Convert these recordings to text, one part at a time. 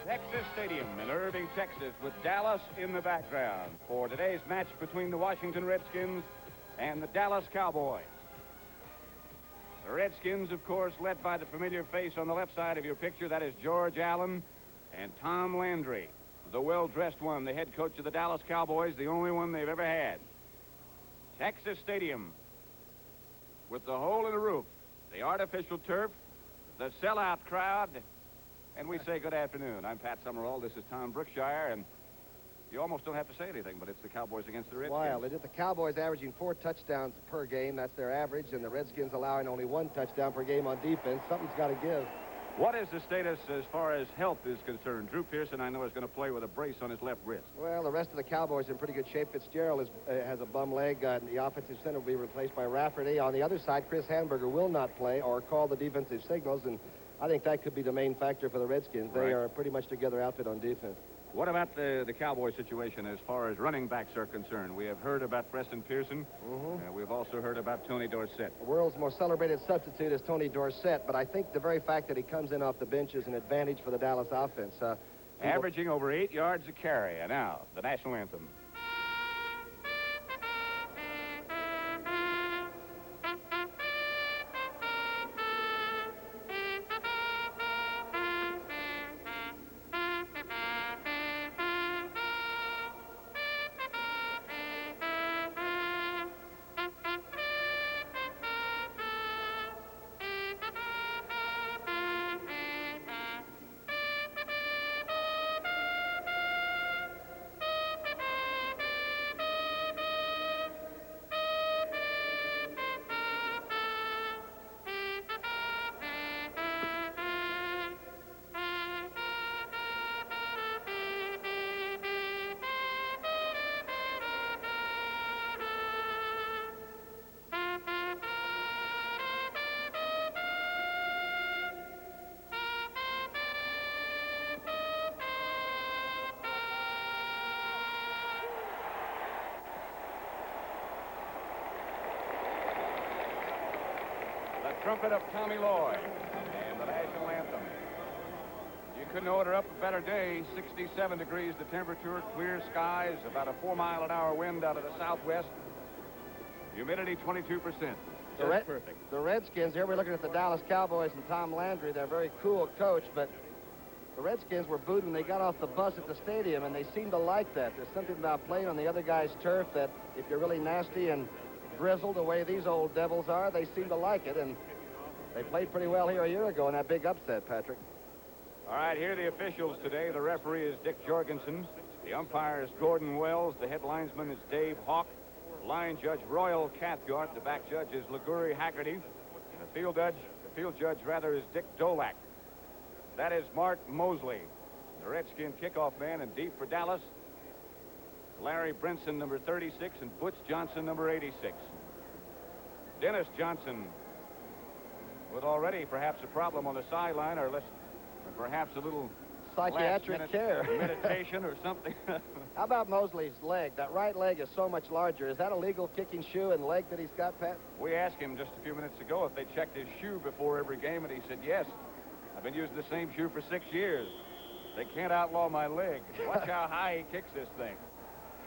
Texas Stadium in Irving, Texas, with Dallas in the background for today's match between the Washington Redskins and the Dallas Cowboys. The Redskins, of course, led by the familiar face on the left side of your picture. That is George Allen and Tom Landry, the well-dressed one, the head coach of the Dallas Cowboys, the only one they've ever had. Texas Stadium with the hole in the roof, the artificial turf, the sellout crowd, and we say good afternoon. I'm Pat Summerall. This is Tom Brookshire, and you almost don't have to say anything, but it's the Cowboys against the Redskins. Wild. It is the Cowboys averaging 4 touchdowns per game. That's their average, and the Redskins allowing only 1 touchdown per game on defense. Something's got to give. What is the status as far as health is concerned? Drew Pearson, I know, is going to play with a brace on his left wrist. Well, the rest of the Cowboys are in pretty good shape. Fitzgerald has a bum leg. The offensive center will be replaced by Rafferty. On the other side, Chris Hanberger will not play or call the defensive signals, and I think that could be the main factor for the Redskins. They are pretty much together outfit on defense. What about the Cowboy situation as far as running backs are concerned? We have heard about Preston Pearson. We've also heard about Tony Dorsett. The world's most celebrated substitute is Tony Dorsett, but I think the very fact that he comes in off the bench is an advantage for the Dallas offense. Averaging over 8 yards a carry. And now, the national anthem. Trumpet of Tommy Lloyd and the national anthem. You couldn't order up a better day. 67 degrees the temperature, clear skies, about a 4-mile-an-hour wind out of the southwest. Humidity 22%. Perfect. The Redskins, here we're looking at the Dallas Cowboys and Tom Landry. They're a very cool coach, but the Redskins were booed when they got off the bus at the stadium, and they seem to like that. There's something about playing on the other guy's turf that if you're really nasty and grizzled the way these old devils are, they seem to like it, and they played pretty well here a year ago in that big upset, Patrick. All right, here are the officials today. The referee is Dick Jorgensen. The umpire is Gordon Wells. The head linesman is Dave Hawk. Line judge Royal Cathcart. The back judge is Liguri Haggerty. And the field judge is Dick Dolak. That is Mark Mosley, the Redskin kickoff man, and deep for Dallas, Larry Brinson, number 36, and Butch Johnson, number 86. Dennis Johnson with already perhaps a problem on the sideline, or perhaps a little psychiatric care, meditation or something. How about Mosley's leg? That right leg is so much larger. Is that a legal kicking shoe and leg that he's got, Pat? We asked him just a few minutes ago if they checked his shoe before every game, and he said, yes. I've been using the same shoe for 6 years. They can't outlaw my leg. Watch how high he kicks this thing.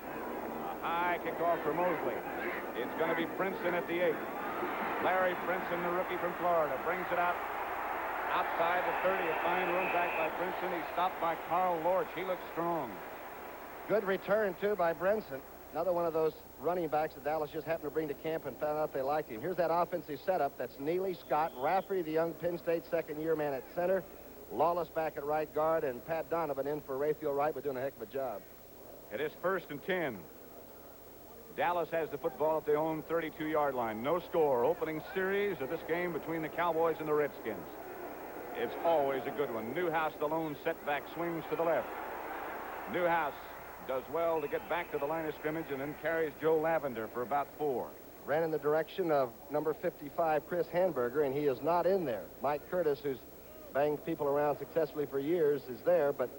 A high kickoff for Mosley. It's going to be Brinson at the 8. Larry Brinson, the rookie from Florida, brings it out outside the 30. A fine run back by Brinson. He's stopped by Carl Lorch. He looks strong. Good return, too, by Brinson. Another one of those running backs that Dallas just happened to bring to camp and found out they liked him. Here's that offensive setup. That's Neely, Scott, Rafferty, the young Penn State second-year man at center, Lawless back at right guard, and Pat Donovan in for Rayfield Wright. We're doing a heck of a job. It is 1st and 10. Dallas has the football at their own 32-yard line. No score. Opening series of this game between the Cowboys and the Redskins. It's always a good one. Newhouse, the lone setback, swings to the left. Newhouse does well to get back to the line of scrimmage and then carries Joe Lavender for about 4. Ran in the direction of number 55, Chris Hanberger, and he is not in there. Mike Curtis, who's banged people around successfully for years, is there, but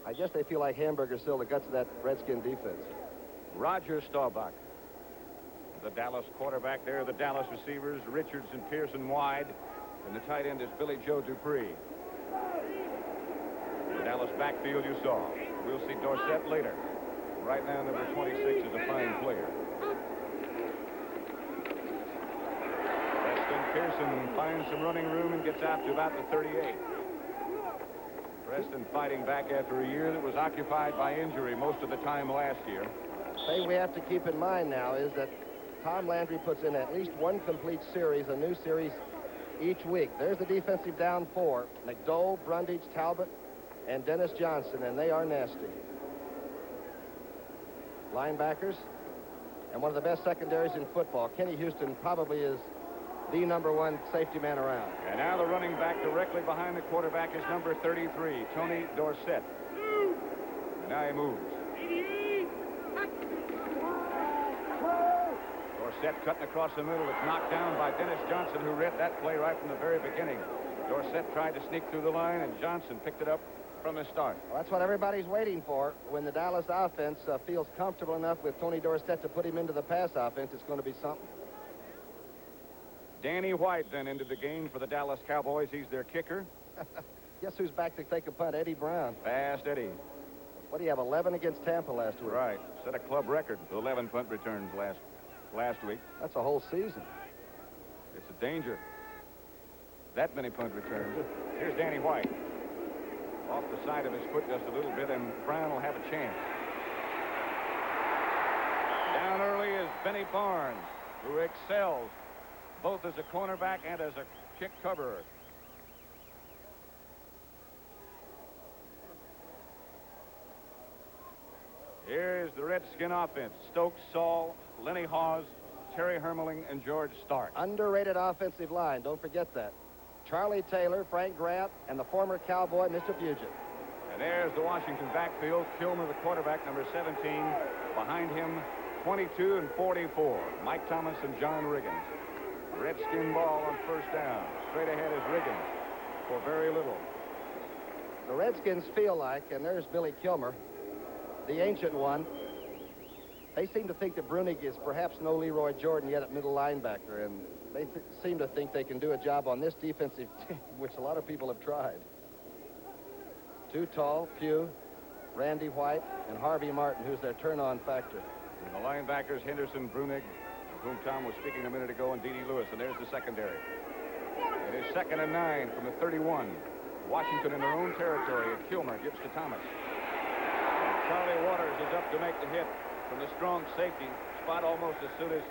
I guess they feel like Hanberger's still the guts of that Redskin defense. Roger Staubach, the Dallas quarterback there, the Dallas receivers, Richards and Pearson wide, and the tight end is Billy Joe Dupree. The Dallas Dallas backfield you saw. We'll see Dorsett later. Right now, number 26 is a fine player. Pearson finds some running room and gets out to about the 38. Preston fighting back after a year that was occupied by injury most of the time last year. The thing we have to keep in mind now is that Tom Landry puts in at least one complete series, a new series each week. There's the defensive down four: McDowell, Brundage, Talbot, and Dennis Johnson, and they are nasty. Linebackers, and one of the best secondaries in football. Kenny Houston probably is the #1 safety man around. And now the running back directly behind the quarterback is number 33, Tony Dorsett. And now he moves. Dorsett cutting across the middle. It's knocked down by Dennis Johnson, who read that play right from the very beginning. Dorsett tried to sneak through the line, and Johnson picked it up from the start. Well, that's what everybody's waiting for. When the Dallas offense feels comfortable enough with Tony Dorsett to put him into the pass offense, it's going to be something. Danny White then into the game for the Dallas Cowboys. He's their kicker. Guess who's back to take a punt? Eddie Brown. Fast Eddie. What do you have, 11 against Tampa last week? Right. Set a club record with 11 punt returns last week. That's a whole season. It's a danger. That many punt returns. Here's Danny White. Off the side of his foot just a little bit, and Brown will have a chance. Down early is Benny Barnes, who excels both as a cornerback and as a kick coverer. Here's the Redskin offense: Stokes, Saul, Lenny Hawes, Terry Hermeling, and George Stark. Underrated offensive line. Don't forget that. Charlie Taylor, Frank Grant, and the former Cowboy, Mr. Puget. And there's the Washington backfield. Kilmer, the quarterback, number 17. Behind him, 22 and 44, Mike Thomas and John Riggins. Redskin ball on first down. Straight ahead is Riggins for very little. The Redskins feel like, and there's Billy Kilmer, the ancient one, they seem to think that Brunig is perhaps no Leroy Jordan yet at middle linebacker, and they seem to think they can do a job on this defensive team, which a lot of people have tried. Too tall, Pugh, Randy White, and Harvey Martin, who's their turn-on factor. And the linebackers, Henderson, Brunig, of whom Tom was speaking a minute ago, and D.D. Lewis. And there's the secondary. It is 2nd and 9 from the 31. Washington in their own territory, and Kilmer gives to Thomas. And Charlie Waters is up to make the hit from the strong safety spot almost as soon as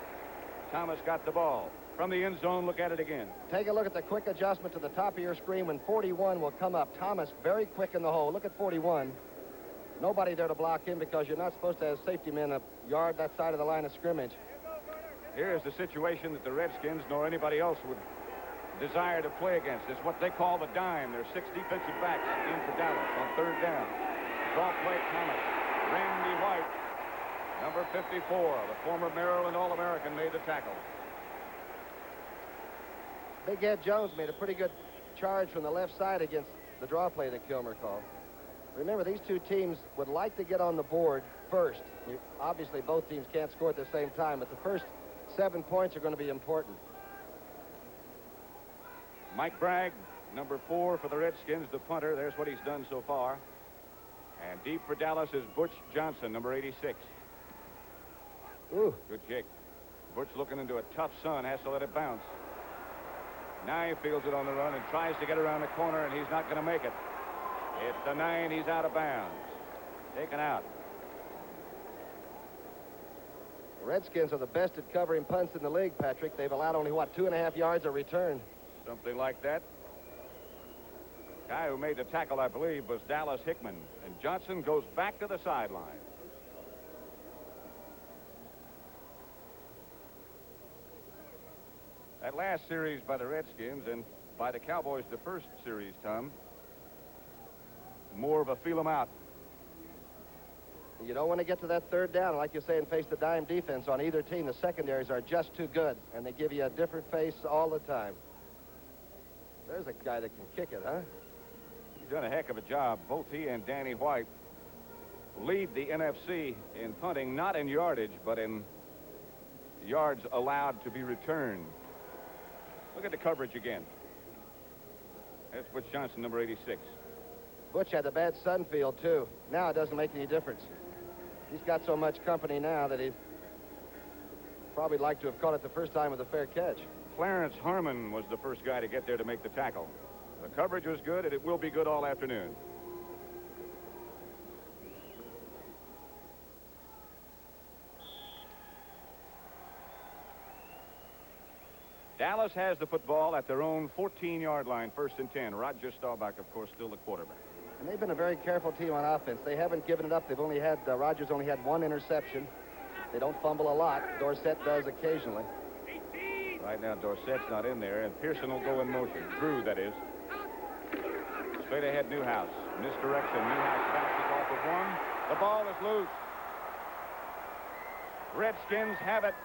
Thomas got the ball. From the end zone, look at it again. Take a look at the quick adjustment to the top of your screen when 41 will come up. Thomas very quick in the hole. Look at 41. Nobody there to block him because you're not supposed to have safety men a yard that side of the line of scrimmage. Here's the situation that the Redskins nor anybody else would desire to play against. It's what they call the dime. There's 6 defensive backs in for Dallas on 3rd down. Draw play, Thomas. Randy White, number 54, the former Maryland All-American, made the tackle. Big Ed Jones made a pretty good charge from the left side against the draw play that Kilmer called. Remember, these two teams would like to get on the board first. Obviously, both teams can't score at the same time, but the first 7 points are going to be important. Mike Bragg, number 4 for the Redskins, the punter. There's what he's done so far. And deep for Dallas is Butch Johnson, number 86. Ooh. Good kick. Butch looking into a tough sun, has to let it bounce. Now he fields it on the run and tries to get around the corner, and he's not going to make it. It's the 9. He's out of bounds. Taken out. The Redskins are the best at covering punts in the league, Patrick. They've allowed only, what, 2.5 yards a return? Something like that. Guy who made the tackle, I believe, was Dallas Hickman. And Johnson goes back to the sideline. That last series by the Redskins and by the Cowboys, the first series, Tom, more of a feel 'em out. You don't want to get to that 3rd down, like you say, and face the dime defense on either team. The secondaries are just too good, and they give you a different face all the time. There's a guy that can kick it, huh? He's done a heck of a job. Both he and Danny White lead the NFC in punting, not in yardage, but in yards allowed to be returned. Look at the coverage again. That's Butch Johnson, number 86. Butch had the bad Sunfield, too. Now it doesn't make any difference. He's got so much company now that he'd probably like to have caught it the first time with a fair catch. Clarence Harmon was the first guy to get there to make the tackle. The coverage was good, and it will be good all afternoon. Dallas has the football at their own 14-yard line, 1st and 10. Roger Staubach, of course, still the quarterback. And they've been a very careful team on offense. They haven't given it up. They've only had, Rogers only had 1 interception. They don't fumble a lot. Dorsett does occasionally. Right now, Dorsett's not in there, and Pearson will go in motion. Drew, that is. Straight ahead, Newhouse. Misdirection. Newhouse bounces off of one. The ball is loose. Redskins have it.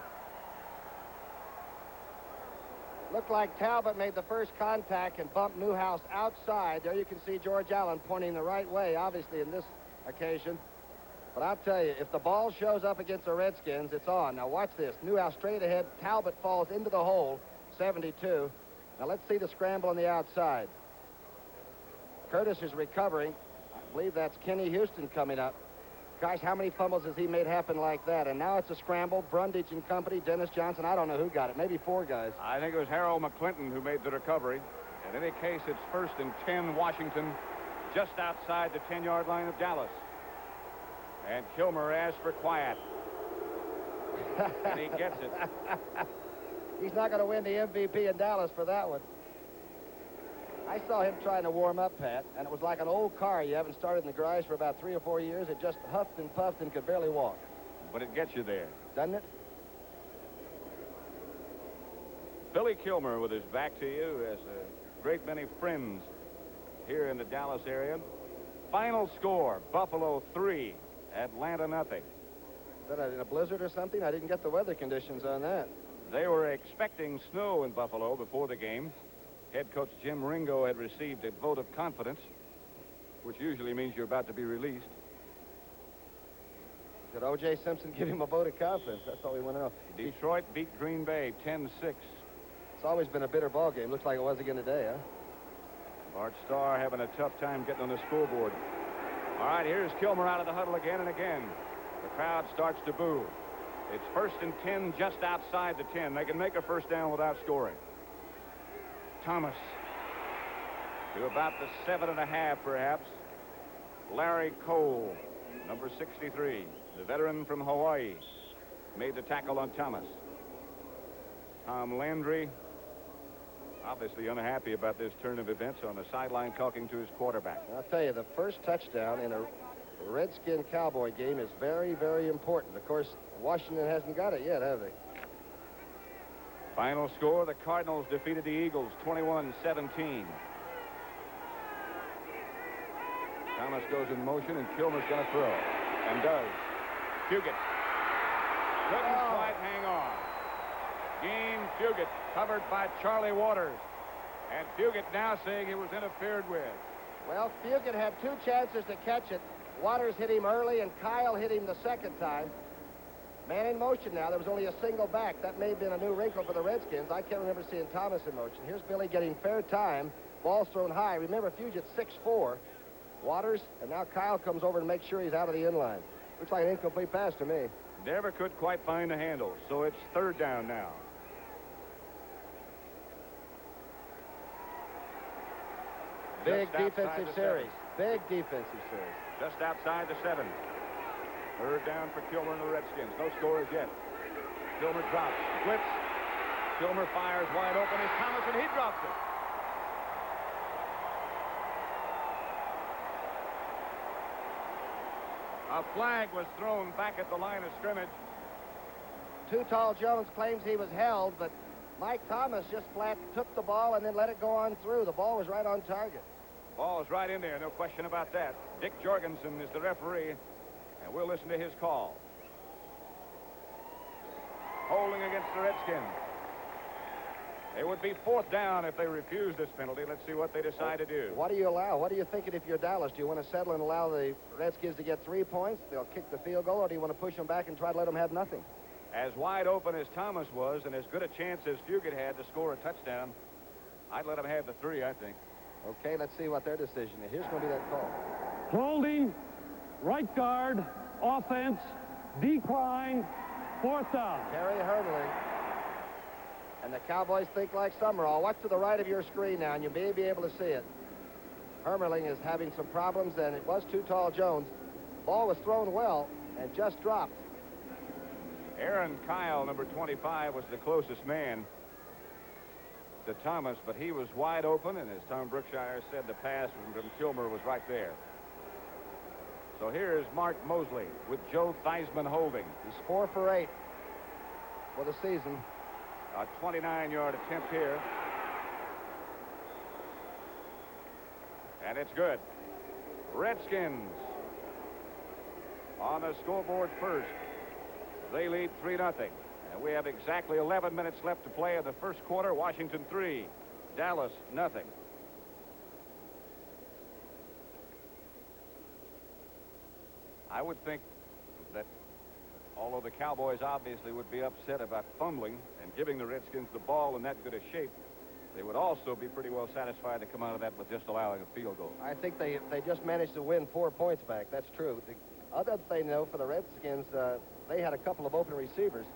Looked like Talbot made the first contact and bumped Newhouse outside. There you can see George Allen pointing the right way, obviously, in this occasion. But I'll tell you, if the ball shows up against the Redskins, it's on. Now watch this. Newhouse straight ahead. Talbot falls into the hole, 72. Now let's see the scramble on the outside. Curtis is recovering. I believe that's Kenny Houston coming up. Gosh, how many fumbles has he made happen like that? And now it's a scramble. Brundage and company, Dennis Johnson. I don't know who got it. Maybe 4 guys. I think it was Harold McClinton who made the recovery. In any case, it's 1st and 10, Washington, just outside the 10-yard line of Dallas. And Kilmer asks for quiet. And he gets it. He's not going to win the MVP in Dallas for that one. I saw him trying to warm up, Pat, and it was like an old car you haven't started in the garage for about 3 or 4 years. It just huffed and puffed and could barely walk. But it gets you there. Doesn't it? Billy Kilmer with his back to you has a great many friends here in the Dallas area. Final score, Buffalo 3, Atlanta nothing. Is that in a blizzard or something? I didn't get the weather conditions on that. They were expecting snow in Buffalo before the game. Head coach Jim Ringo had received a vote of confidence, which usually means you're about to be released. Did O.J. Simpson give him a vote of confidence? That's all we want to know. Detroit beat Green Bay 10-6. It's always been a bitter ball game. Looks like it was again today, huh? Bart Starr having a tough time getting on the scoreboard. All right, here's Kilmer out of the huddle again and again. The crowd starts to boo. It's 1st and 10 just outside the 10. They can make a first down without scoring. Thomas to about the 7.5, perhaps. Larry Cole, number 63, the veteran from Hawaii, made the tackle on Thomas. Tom Landry, obviously unhappy about this turn of events, on the sideline talking to his quarterback. I'll tell you, the first touchdown in a Redskin Cowboy game is very, very important. Of course, Washington hasn't got it yet, have they? Final score, the Cardinals defeated the Eagles 21-17. Thomas goes in motion, and Kilmer's going to throw. And does. Fugit couldn't quite hang on. Gene Fugit covered by Charlie Waters. And Fugit now saying he was interfered with. Well, Fugit had 2 chances to catch it. Waters hit him early, and Kyle hit him the second time. Man in motion now. There was only a single back. That may have been a new wrinkle for the Redskins. I can't remember seeing Thomas in motion. Here's Billy getting fair time. Ball's thrown high. Remember, Fugit's 6'4". Waters, and now Kyle comes over to make sure he's out of the inline. Looks like an incomplete pass to me. Never could quite find the handle, so it's 3rd down now. Big defensive series. Big defensive series. Just outside the 7. 3rd down for Kilmer and the Redskins. No scores yet. Kilmer drops. Blitz. Kilmer fires wide open. Is Thomas, and he drops it. A flag was thrown back at the line of scrimmage. Too Tall Jones claims he was held, but Mike Thomas just flat took the ball and then let it go on through. The ball was right on target. Ball is right in there, no question about that. Dick Jorgensen is the referee, and we'll listen to his call. Holding against the Redskins. It would be 4th down if they refuse this penalty. Let's see what they decide to do. What do you allow? What are you thinking if you're Dallas? Do you want to settle and allow the Redskins to get 3 points? They'll kick the field goal, or do you want to push them back and try to let them have nothing? As wide open as Thomas was, and as good a chance as Fugit had to score a touchdown, I'd let him have the 3, I think. Okay, let's see what their decision is. Here's going to be that call. Holding, right guard, offense, decline, 4th down. Terry Hermling. And the Cowboys think like Summerall. Watch to the right of your screen now, and you may be able to see it. Hermling is having some problems, and it was too tall Jones. Ball was thrown well and just dropped. Aaron Kyle, number 25, was the closest man to Thomas, but he was wide open, and as Tom Brookshire said, the pass from Kilmer was right there. So here's Mark Mosley with Joe Theismann holding. He's 4 for 8 for the season. A 29-yard attempt here. And it's good. Redskins on the scoreboard first. They lead 3-0. And we have exactly 11 minutes left to play in the first quarter. Washington 3, Dallas nothing. I would think that although the Cowboys obviously would be upset about fumbling and giving the Redskins the ball in that good a shape, they would also be pretty well satisfied to come out of that with just allowing a field goal. I think they just managed to win 4 points back. That's true. The other thing, though, for the Redskins, they had a couple of open receivers,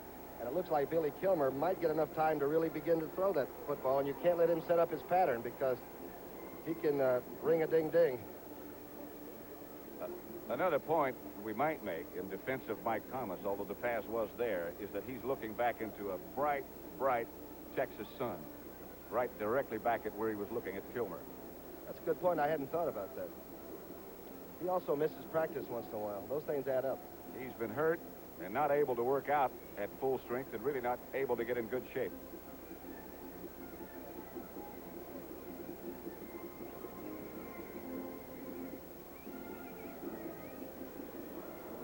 and it looks like Billy Kilmer might get enough time to really begin to throw that football, and you can't let him set up his pattern because he can ring a ding-ding. Another point we might make in defense of Mike Thomas, although the pass was there, is that he's looking back into a bright, bright Texas sun, right directly back at where he was looking at Kilmer. That's a good point. I hadn't thought about that. He also misses practice once in a while. Those things add up. He's been hurt and not able to work out at full strength and really not able to get in good shape.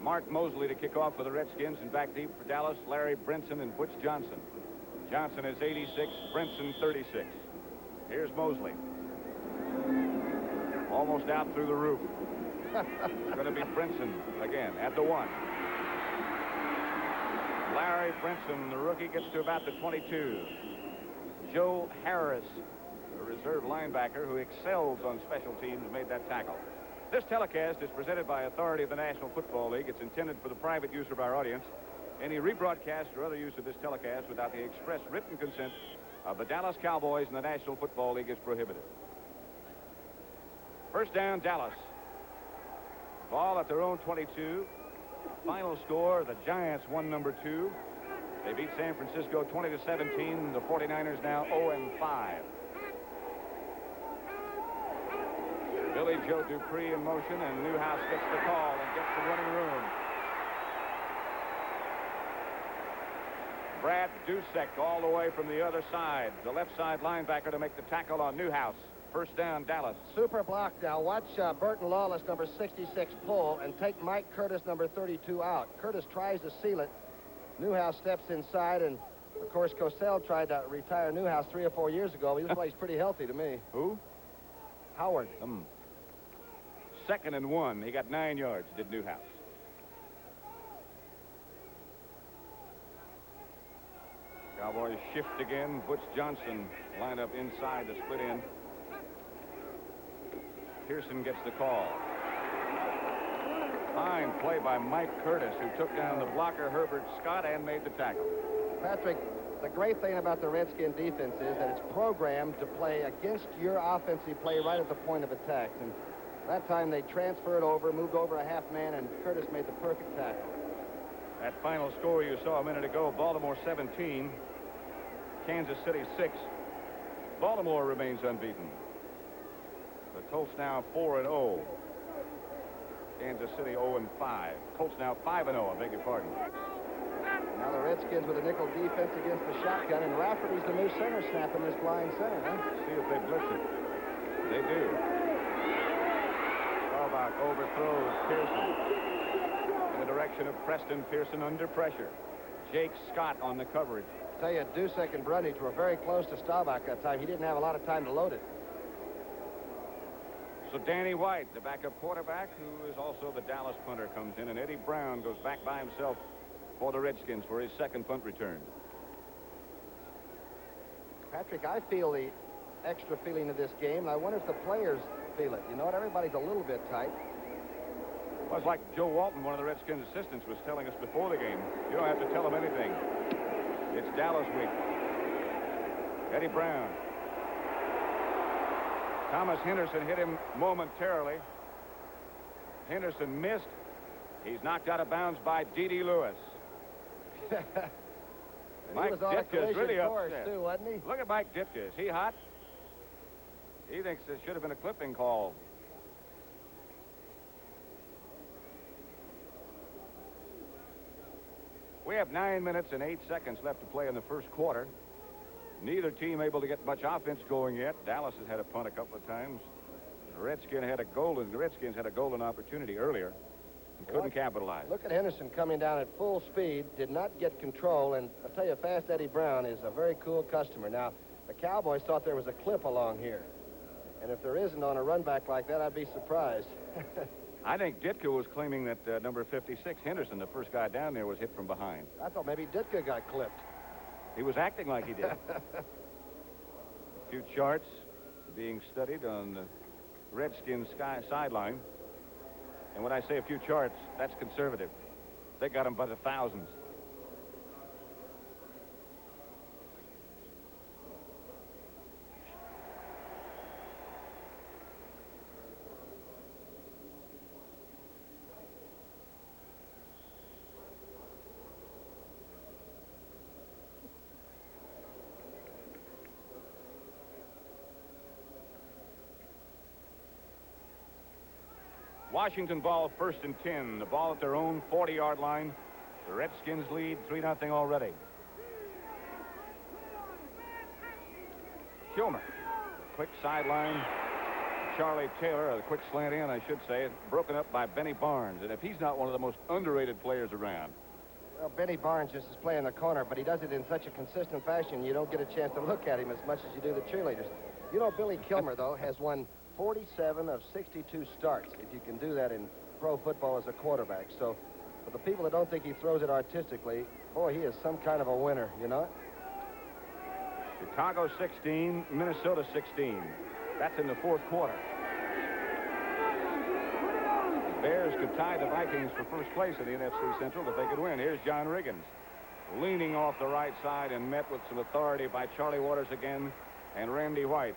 Mark Mosley to kick off for the Redskins, and back deep for Dallas, Larry Brinson and Butch Johnson. Johnson is 86, Brinson 36. Here's Mosley. Almost out through the roof. It's going to be Brinson again at the 1. Larry Brinson, the rookie, gets to about the 22. Joe Harris, a reserve linebacker who excels on special teams, made that tackle. This telecast is presented by authority of the National Football League. It's intended for the private use of our audience. Any rebroadcast or other use of this telecast without the express written consent of the Dallas Cowboys and the National Football League is prohibited. First down, Dallas. Ball at their own 22. Final score, the Giants won number 2. They beat San Francisco 20-17. The 49ers now 0-5. Billy Joe Dupree in motion, and Newhouse gets the call and gets the running room. Brad Dorsett all the way from the other side, the left side linebacker, to make the tackle on Newhouse. First down, Dallas. Super block now. Watch Burton Lawless, number 66, pull and take Mike Curtis, number 32, out. Curtis tries to seal it. Newhouse steps inside, and of course Cosell tried to retire Newhouse 3 or 4 years ago. He looks like he's pretty healthy to me. Who? Howard. 2nd and 1. He got 9 yards, did Newhouse. Cowboys shift again. Butch Johnson lined up inside the split end. Pearson gets the call. Fine play by Mike Curtis, who took down the blocker Herbert Scott and made the tackle. Patrick, the great thing about the Redskin defense is that it's programmed to play against your offensive play right at the point of attack. And that time they transferred over, moved over a half man, and Curtis made the perfect tackle. That final score you saw a minute ago, Baltimore 17, Kansas City 6. Baltimore remains unbeaten. The Colts now 4-0. Kansas City 0-5. Colts now 5-0, I beg your pardon. Now the Redskins with a nickel defense against the shotgun, and Rafferty's the new center snapping this blind center, huh? See if they blitz it. They do. Staubach overthrows Pearson in the direction of Preston Pearson under pressure. Jake Scott on the coverage. I tell you, Dorsett and Brundage were very close to Staubach that time. He didn't have a lot of time to load it. So Danny White, the backup quarterback, who is also the Dallas punter, comes in, and Eddie Brown goes back by himself for the Redskins for his 2nd punt return. Patrick, I feel the extra feeling of this game. I wonder if the players feel it. You know what? Everybody's a little bit tight. Well, it's like Joe Walton, one of the Redskins assistants, was telling us before the game. You don't have to tell them anything. It's Dallas week. Eddie Brown. Thomas Henderson hit him momentarily. Henderson missed. He's knocked out of bounds by D.D. Lewis. Mike Ditka's really upset. Too, wasn't he? Look at Mike Ditka. Is he hot? He thinks there should have been a clipping call. We have 9 minutes and 8 seconds left to play in the first quarter. Neither team able to get much offense going yet. Dallas has had a punt a couple of times. The Redskins had a golden opportunity earlier and couldn't capitalize. Look at Henderson coming down at full speed, did not get control, and I'll tell you, Fast Eddie Brown is a very cool customer. Now, the Cowboys thought there was a clip along here, and if there isn't on a run back like that, I'd be surprised. I think Ditka was claiming that number 56, Henderson, the first guy down there, was hit from behind. I thought maybe Ditka got clipped. He was acting like he did. A few charts being studied on the Redskins sideline. And when I say a few charts, that's conservative. They got them by the thousands. Washington ball, 1st and 10. The ball at their own 40-yard line. The Redskins lead 3-0 already. Kilmer. Quick sideline. Charlie Taylor, a quick slant in, I should say, broken up by Benny Barnes. And if he's not one of the most underrated players around. Well, Benny Barnes just is playing the corner, but he does it in such a consistent fashion you don't get a chance to look at him as much as you do the cheerleaders. You know, Billy Kilmer, though, has won 47 of 62 starts, if you can do that in pro football as a quarterback. So for the people that don't think he throws it artistically, boy, he is some kind of a winner, you know? Chicago 16, Minnesota 16. That's in the fourth quarter. The Bears could tie the Vikings for first place in the NFC Central if they could win. Here's John Riggins leaning off the right side and met with some authority by Charlie Waters again and Randy White.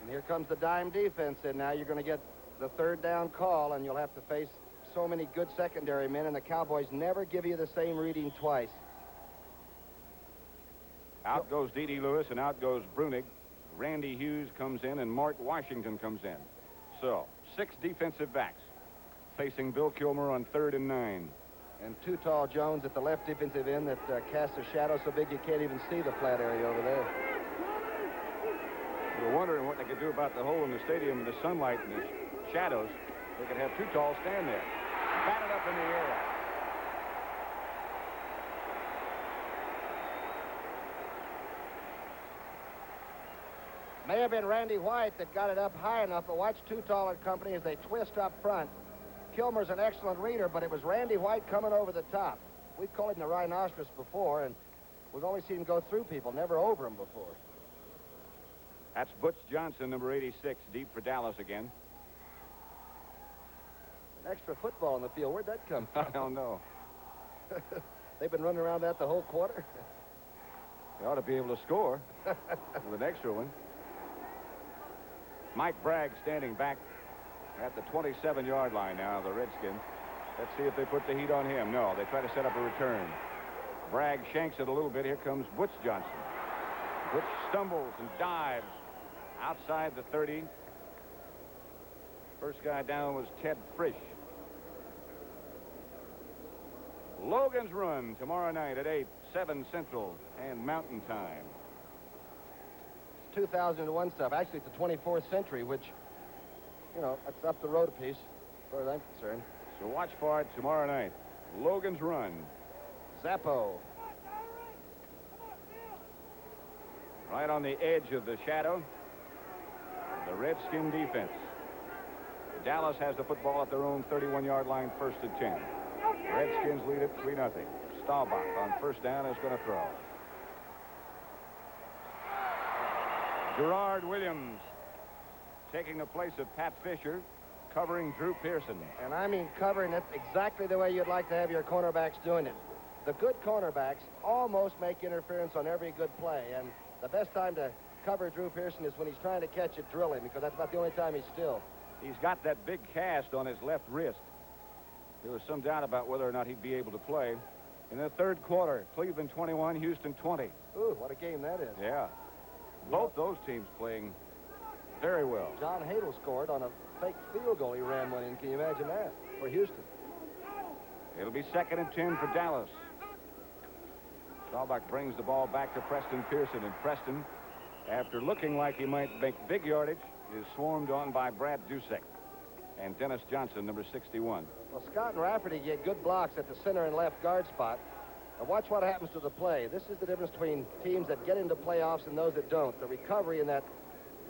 And here comes the dime defense, and now you're going to get the 3rd down call, and you'll have to face so many good secondary men, and the Cowboys never give you the same reading twice. Out goes D.D. Lewis, and out goes Brunig. Randy Hughes comes in, and Mark Washington comes in. So, 6 defensive backs facing Bill Kilmer on 3rd and 9. And Too Tall Jones at the left defensive end that casts a shadow so big you can't even see the flat area over there. We're wondering what they could do about the hole in the stadium and the sunlight and the shadows. They could have Too Tall stand there. Batted up in the air. May have been Randy White that got it up high enough, but watch Too Tall and company as they twist up front. Kilmer's an excellent reader, but it was Randy White coming over the top. We've called him the rhinoceros before, and we've always seen him go through people, never over them before. That's Butch Johnson, number 86, deep for Dallas again. An extra football in the field. Where'd that come from? I don't know. They've been running around that the whole quarter. They ought to be able to score with an extra one. Mike Bragg standing back at the 27-yard line now, the Redskins. Let's see if they put the heat on him. No, they try to set up a return. Bragg shanks it a little bit. Here comes Butch Johnson. Butch stumbles and dives outside the 30. First guy down was Ted Frisch. Logan's Run tomorrow night at 8, 7 Central and Mountain Time. It's 2001 stuff. Actually, it's the 24th century, which, you know, that's up the road a piece, as far as I'm concerned. So watch for it tomorrow night. Logan's Run. Zappo. Right on the edge of the shadow. The Redskin defense. Dallas has the football at their own 31-yard line, 1st and 10. Redskins lead it 3-0. Staubach on 1st down is going to throw. Gerard Williams taking the place of Pat Fisher, covering Drew Pearson. And I mean covering it exactly the way you'd like to have your cornerbacks doing it. The good cornerbacks almost make interference on every good play, and the best time to cover Drew Pearson is when he's trying to catch it drilling, because that's about the only time he's still. He's got that big cast on his left wrist. There was some doubt about whether or not he'd be able to play. In the third quarter, Cleveland 21, Houston 20. Ooh, what a game that is. Yeah. Both those teams playing very well. John Hadle scored on a fake field goal. He ran one in. Can you imagine that for Houston? It'll be 2nd and 10 for Dallas. Staubach brings the ball back to Preston Pearson, and Preston, after looking like he might make big yardage, is swarmed on by Brad Dorsett and Dennis Johnson, number 61. Well, Scott and Rafferty get good blocks at the center and left guard spot. Now watch what happens to the play. This is the difference between teams that get into playoffs and those that don't. The recovery in that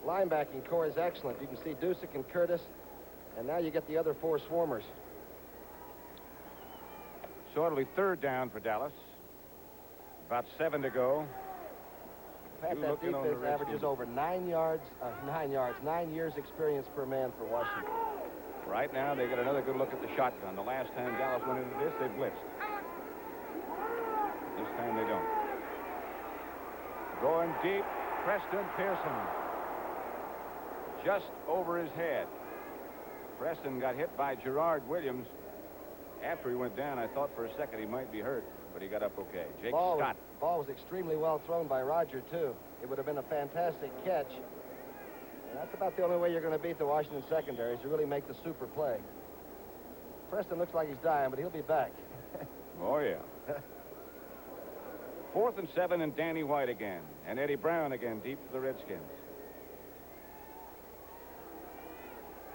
linebacking core is excellent. You can see Dorsett and Curtis, and now you get the other 4 swarmers. So it'll be 3rd down for Dallas. About 7 to go. Pat, that defense averages over 9 years experience per man for Washington. Right now, they get another good look at the shotgun. The last time Dallas went into this, they blitzed. This time they don't. Going deep, Preston Pearson. Just over his head. Preston got hit by Gerard Williams. After he went down, I thought for a second he might be hurt, but he got up okay. Jake Scott. Ball was extremely well thrown by Roger, too. It would have been a fantastic catch. And that's about the only way you're going to beat the Washington secondary, is to really make the super play. Preston looks like he's dying, but he'll be back. Oh, yeah. 4th and 7, and Danny White again. And Eddie Brown again, deep for the Redskins.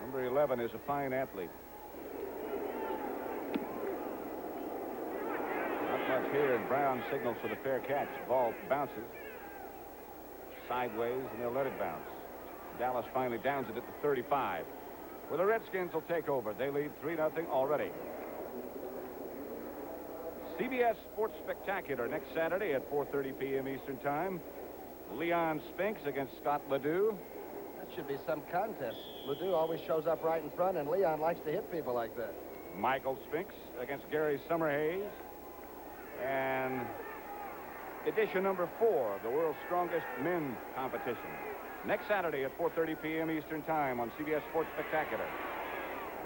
Number 11 is a fine athlete. Not much here, and Brown signals for the fair catch. Ball bounces sideways, and they'll let it bounce. Dallas finally downs it at the 35. Well, the Redskins will take over. They lead 3-0 already. CBS Sports Spectacular next Saturday at 4:30 p.m. Eastern Time. Leon Spinks against Scott Ledoux. That should be some contest. Ledoux always shows up right in front, and Leon likes to hit people like that. Michael Spinks against Gary Summerhays. And edition number 4 of the World's Strongest Men competition. Next Saturday at 4:30 p.m. Eastern Time on CBS Sports Spectacular.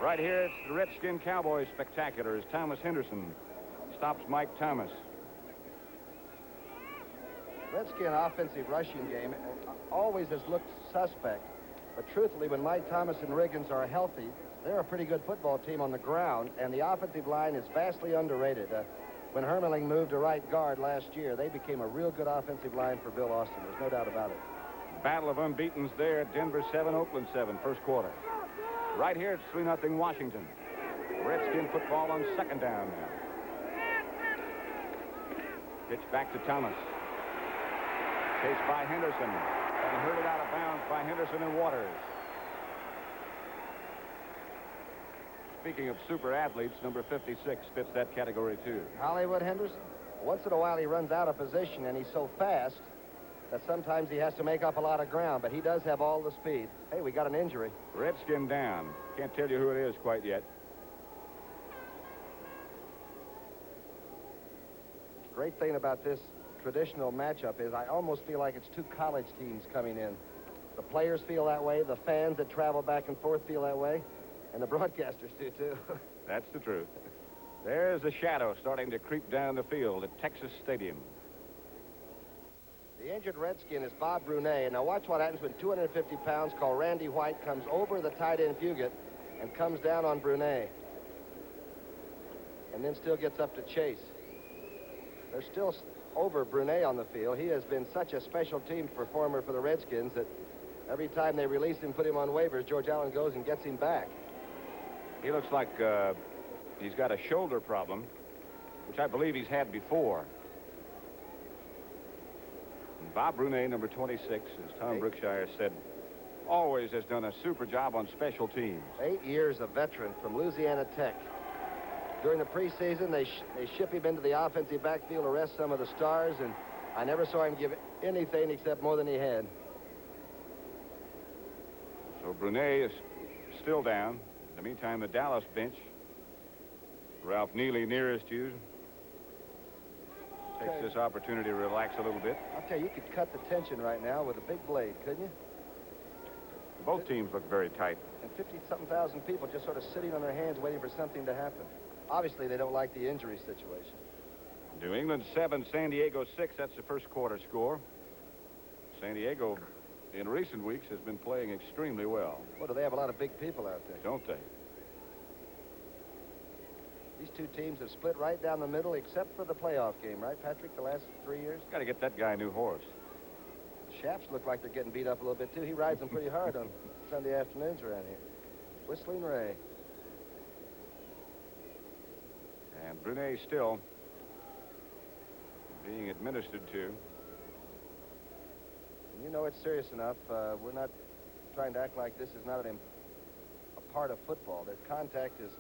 Right here, it's the Redskin Cowboys Spectacular as Thomas Henderson stops Mike Thomas. Redskin offensive rushing game always has looked suspect. But truthfully, when Mike Thomas and Riggins are healthy, they're a pretty good football team on the ground, and the offensive line is vastly underrated. When Hermeling moved to right guard last year, they became a real good offensive line for Bill Austin. There's no doubt about it. Battle of unbeatens there. Denver 7, Oakland 7, first quarter. Right here, it's 3-0 Washington. Redskin football on 2nd down now. Pitch back to Thomas. Chased by Henderson. And herded out of bounds by Henderson and Waters. Speaking of super athletes, number 56 fits that category too. Hollywood Henderson. Once in a while he runs out of position, and he's so fast that sometimes he has to make up a lot of ground, but he does have all the speed. Hey, we got an injury. Redskin down. Can't tell you who it is quite yet. Great thing about this traditional matchup is I almost feel like it's 2 college teams coming in. The players feel that way, the fans that travel back and forth feel that way, and the broadcasters do too. That's the truth. There's a shadow starting to creep down the field at Texas Stadium. The injured Redskin is Bob Brunet. And now watch what happens when 250 pounds called Randy White comes over the tight end Fugit and comes down on Brunet. And then still gets up to chase. They're still over Brunet on the field. He has been such a special team performer for the Redskins that every time they release him, put him on waivers, George Allen goes and gets him back. He looks like he's got a shoulder problem, which I believe he's had before. And Bob Brunet, number 26, as Tom Brookshire said, always has done a super job on special teams. 8 years a veteran from Louisiana Tech. During the preseason, they ship him into the offensive backfield to rest some of the stars, and I never saw him give anything except more than he had. So Brunet is still down. In the meantime, the Dallas bench. Ralph Neely nearest you takes this opportunity to relax a little bit. I'll tell you, you could cut the tension right now with a big blade, couldn't you? Both teams look very tight. And 50-something thousand people just sort of sitting on their hands waiting for something to happen. Obviously, they don't like the injury situation. New England 7, San Diego 6. That's the first quarter score. San Diego, in recent weeks, has been playing extremely well. Well, do they have a lot of big people out there? Don't they? These two teams have split right down the middle, except for the playoff game, right, Patrick, the last 3 years? Got to get that guy a new horse. Shafts look like they're getting beat up a little bit, too. He rides them pretty hard on Sunday afternoons around here. Whistling Ray. And Brunet still being administered to. And you know it's serious enough. We're not trying to act like this is not a part of football. Their contact is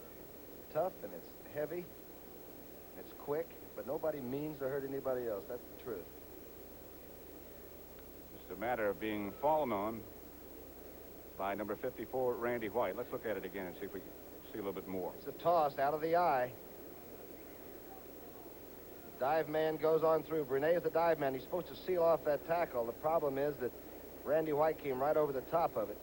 tough and it's heavy and it's quick, but nobody means to hurt anybody else. That's the truth. It's a matter of being fallen on by number 54, Randy White. Let's look at it again and see if we can see a little bit more. It's a toss out of the eye. Dive man goes on through. Brunet is the dive man. He's supposed to seal off that tackle. The problem is that Randy White came right over the top of it.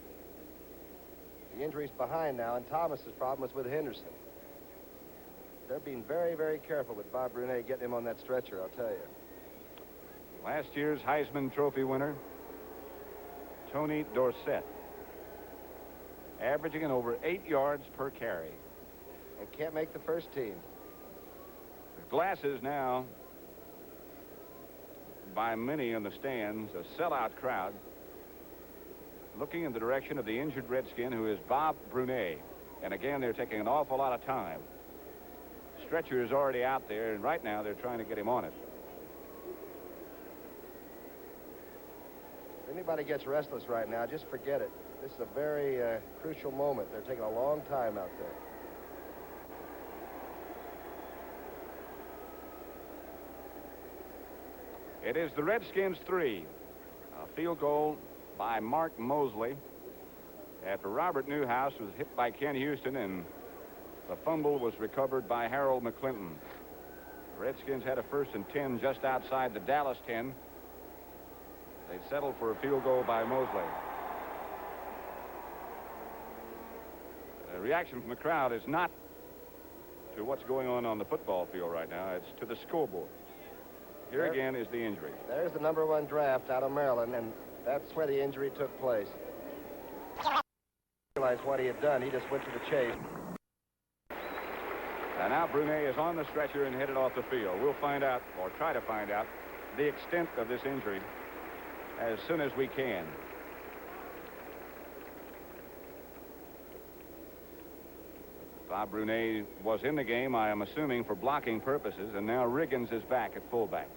The injury's behind now, and Thomas's problem was with Henderson. They're being very, very careful with Bob Brunet getting him on that stretcher, I'll tell you. Last year's Heisman Trophy winner, Tony Dorsett, averaging in over 8 yards per carry. And can't make the first team. The glasses now by many in the stands, a sellout crowd, looking in the direction of the injured Redskin, who is Bob Brunet. And again, they're taking an awful lot of time. Stretcher is already out there, and right now they're trying to get him on it. If anybody gets restless right now, just forget it. This is a very crucial moment. They're taking a long time out there. It is the Redskins 3. A field goal by Mark Mosley after Robert Newhouse was hit by Ken Houston, and the fumble was recovered by Harold McClinton. The Redskins had a 1st and 10 just outside the Dallas 10. They settled for a field goal by Mosley. The reaction from the crowd is not to what's going on the football field right now. It's to the scoreboard. Here again is the injury. There's the #1 draft out of Maryland, and that's where the injury took place. Realized what he had done. He just went to the chase. And now Brunet is on the stretcher and headed off the field. We'll find out, or try to find out, the extent of this injury as soon as we can. Bob Brunet was in the game, I am assuming, for blocking purposes, and now Riggins is back at fullback.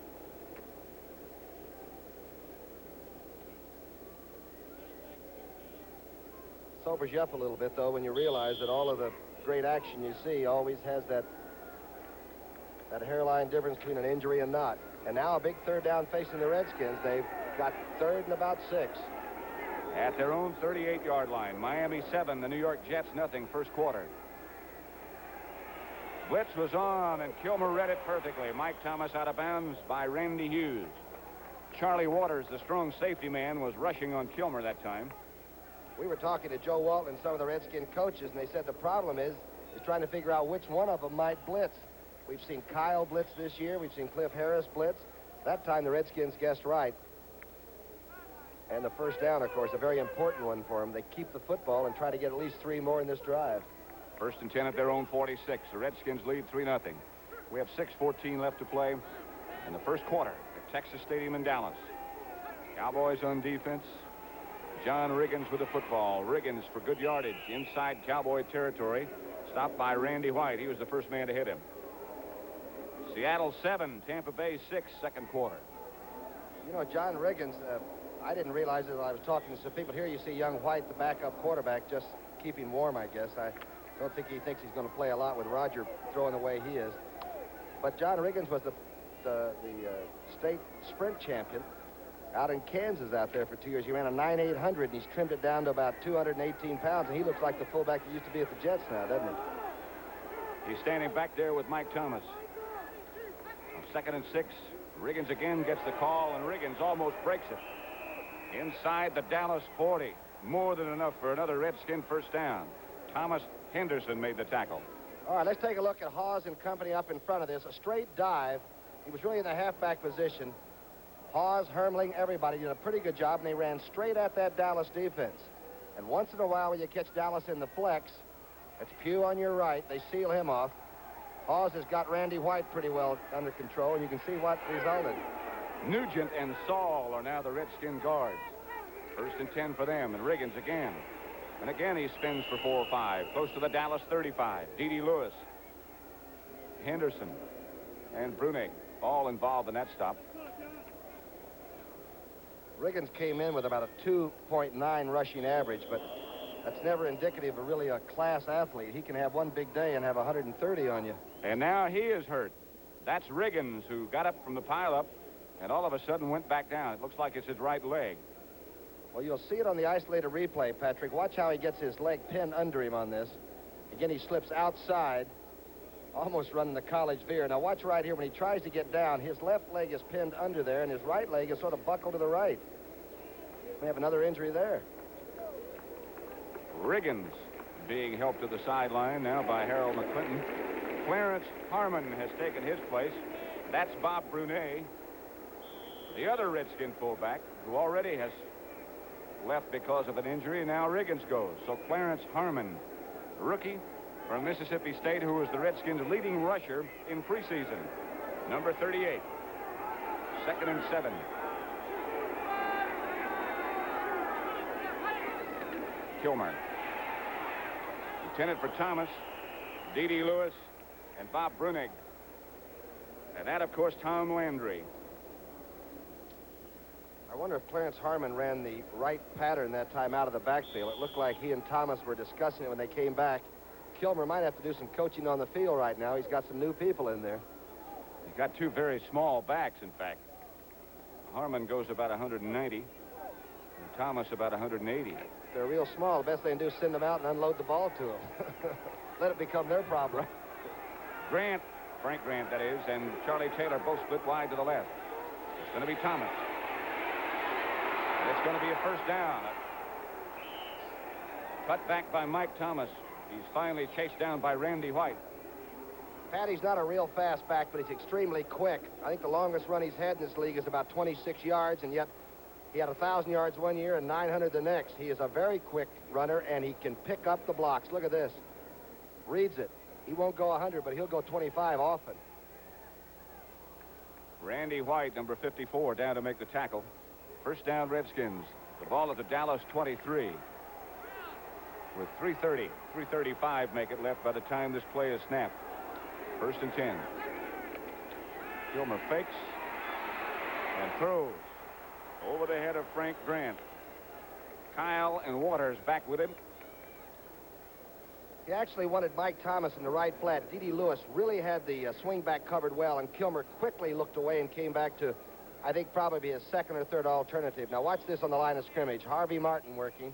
Sobers you up a little bit, though, when you realize that all of the great action you see always has that hairline difference between an injury and not. And now a big 3rd down facing the Redskins. They've got 3rd and about 6. At their own 38-yard line. Miami 7, the New York Jets nothing, first quarter. Blitz was on, and Kilmer read it perfectly. Mike Thomas out of bounds by Randy Hughes. Charlie Waters, the strong safety man, was rushing on Kilmer that time. We were talking to Joe Walton and some of the Redskin coaches, and they said the problem is trying to figure out which one of them might blitz. We've seen Kyle blitz this year. We've seen Cliff Harris blitz. That time the Redskins guessed right. And the 1st down, of course, a very important one for them. They keep the football and try to get at least 3 more in this drive. 1st and 10 at their own 46. The Redskins lead 3-0. We have 6:14 left to play in the first quarter at Texas Stadium in Dallas. Cowboys on defense. John Riggins with the football. Riggins for good yardage inside Cowboy territory. Stopped by Randy White. He was the first man to hit him. Seattle 7, Tampa Bay 6, second quarter. You know, John Riggins, I didn't realize it when I was talking to some people. Here you see young White, the backup quarterback, just keeping warm, I guess. I don't think he thinks he's going to play a lot with Roger throwing the way he is. But John Riggins was the state sprint champion out in Kansas out there for 2 years. He ran a 9.800, and he's trimmed it down to about 218 pounds, and he looks like the fullback that used to be at the Jets now, doesn't he? He's standing back there with Mike Thomas. On 2nd and 6, Riggins again gets the call, and Riggins almost breaks it. Inside the Dallas 40. More than enough for another Redskin first down. Thomas Henderson made the tackle. All right, let's take a look at Hawes and company up in front of this. A straight dive. He was really in the halfback position. Hawes, Hermling, everybody did a pretty good job, and they ran straight at that Dallas defense. And once in a while, when you catch Dallas in the flex, it's Pugh on your right. They seal him off. Hawes has got Randy White pretty well under control, and you can see what resulted. Nugent and Saul are now the Redskin guards. 1st and 10 for them, and Riggins again. And again he spins for 4 or 5, close to the Dallas 35. D.D. Lewis, Henderson, and Brunig all involved in that stop. Riggins came in with about a 2.9 rushing average, but that's never indicative of really a class athlete. He can have one big day and have 130 on you. And now he is hurt. That's Riggins, who got up from the pileup and all of a sudden went back down. It looks like it's his right leg. Well, you'll see it on the isolated replay, Patrick. Watch how he gets his leg pinned under him on this. Again, he slips outside, almost running the college veer. Now, watch right here. When he tries to get down, his left leg is pinned under there, and his right leg is sort of buckled to the right. We have another injury there. Riggins being helped to the sideline now by Harold McClinton. Clarence Harmon has taken his place. That's Bob Brunet, the other Redskin fullback, who already has left because of an injury. Now Riggins goes. So Clarence Harmon, rookie from Mississippi State, who was the Redskins' leading rusher in preseason. Number 38. 2nd and 7. Kilmer. Lieutenant for Thomas, D.D. Lewis, and Bob Brunig. And that, of course, Tom Landry. I wonder if Clarence Harmon ran the right pattern that time out of the backfield. It looked like he and Thomas were discussing it when they came back. Kilmer might have to do some coaching on the field right now. He's got some new people in there. He's got 2 very small backs, in fact. Harmon goes about 190, and Thomas about 180. They're real small. The best they can do is send them out and unload the ball to them. Let it become their problem. Grant, Frank Grant, that is, and Charlie Taylor both split wide to the left. It's going to be Thomas. And it's going to be a first down. Cut back by Mike Thomas. He's finally chased down by Randy White. Patty's not a real fast back, but he's extremely quick. I think the longest run he's had in this league is about 26 yards, and yet he had 1,000 yards one year and 900 the next. He is a very quick runner, and he can pick up the blocks. Look at this. Reads it. He won't go 100, but he'll go 25 often. Randy White, number 54, down to make the tackle. First down, Redskins. The ball at the Dallas 23. With 3:35 make it left by the time this play is snapped. 1st and 10. Kilmer fakes and throws over the head of Frank Grant. Kyle and Waters back with him. He actually wanted Mike Thomas in the right flat. D.D. Lewis really had the swing back covered well, and Kilmer quickly looked away and came back to, I think, probably his 2nd or 3rd alternative. Now watch this on the line of scrimmage. Harvey Martin working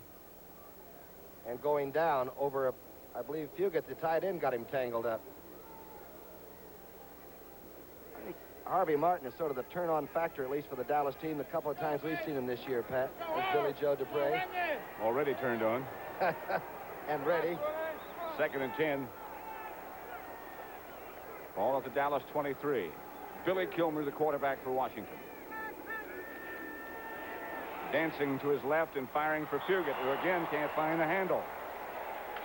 and going down over, I believe, Fugate, the tight end, got him tangled up. I think Harvey Martin is sort of the turn-on factor, at least for the Dallas team. A couple of times we've seen him this year, Pat. There's Billy Joe Dupre. Already turned on. And ready. 2nd and 10. Ball at the Dallas 23. Billy Kilmer, the quarterback for Washington. Dancing to his left and firing for Fugate, who again can't find the handle.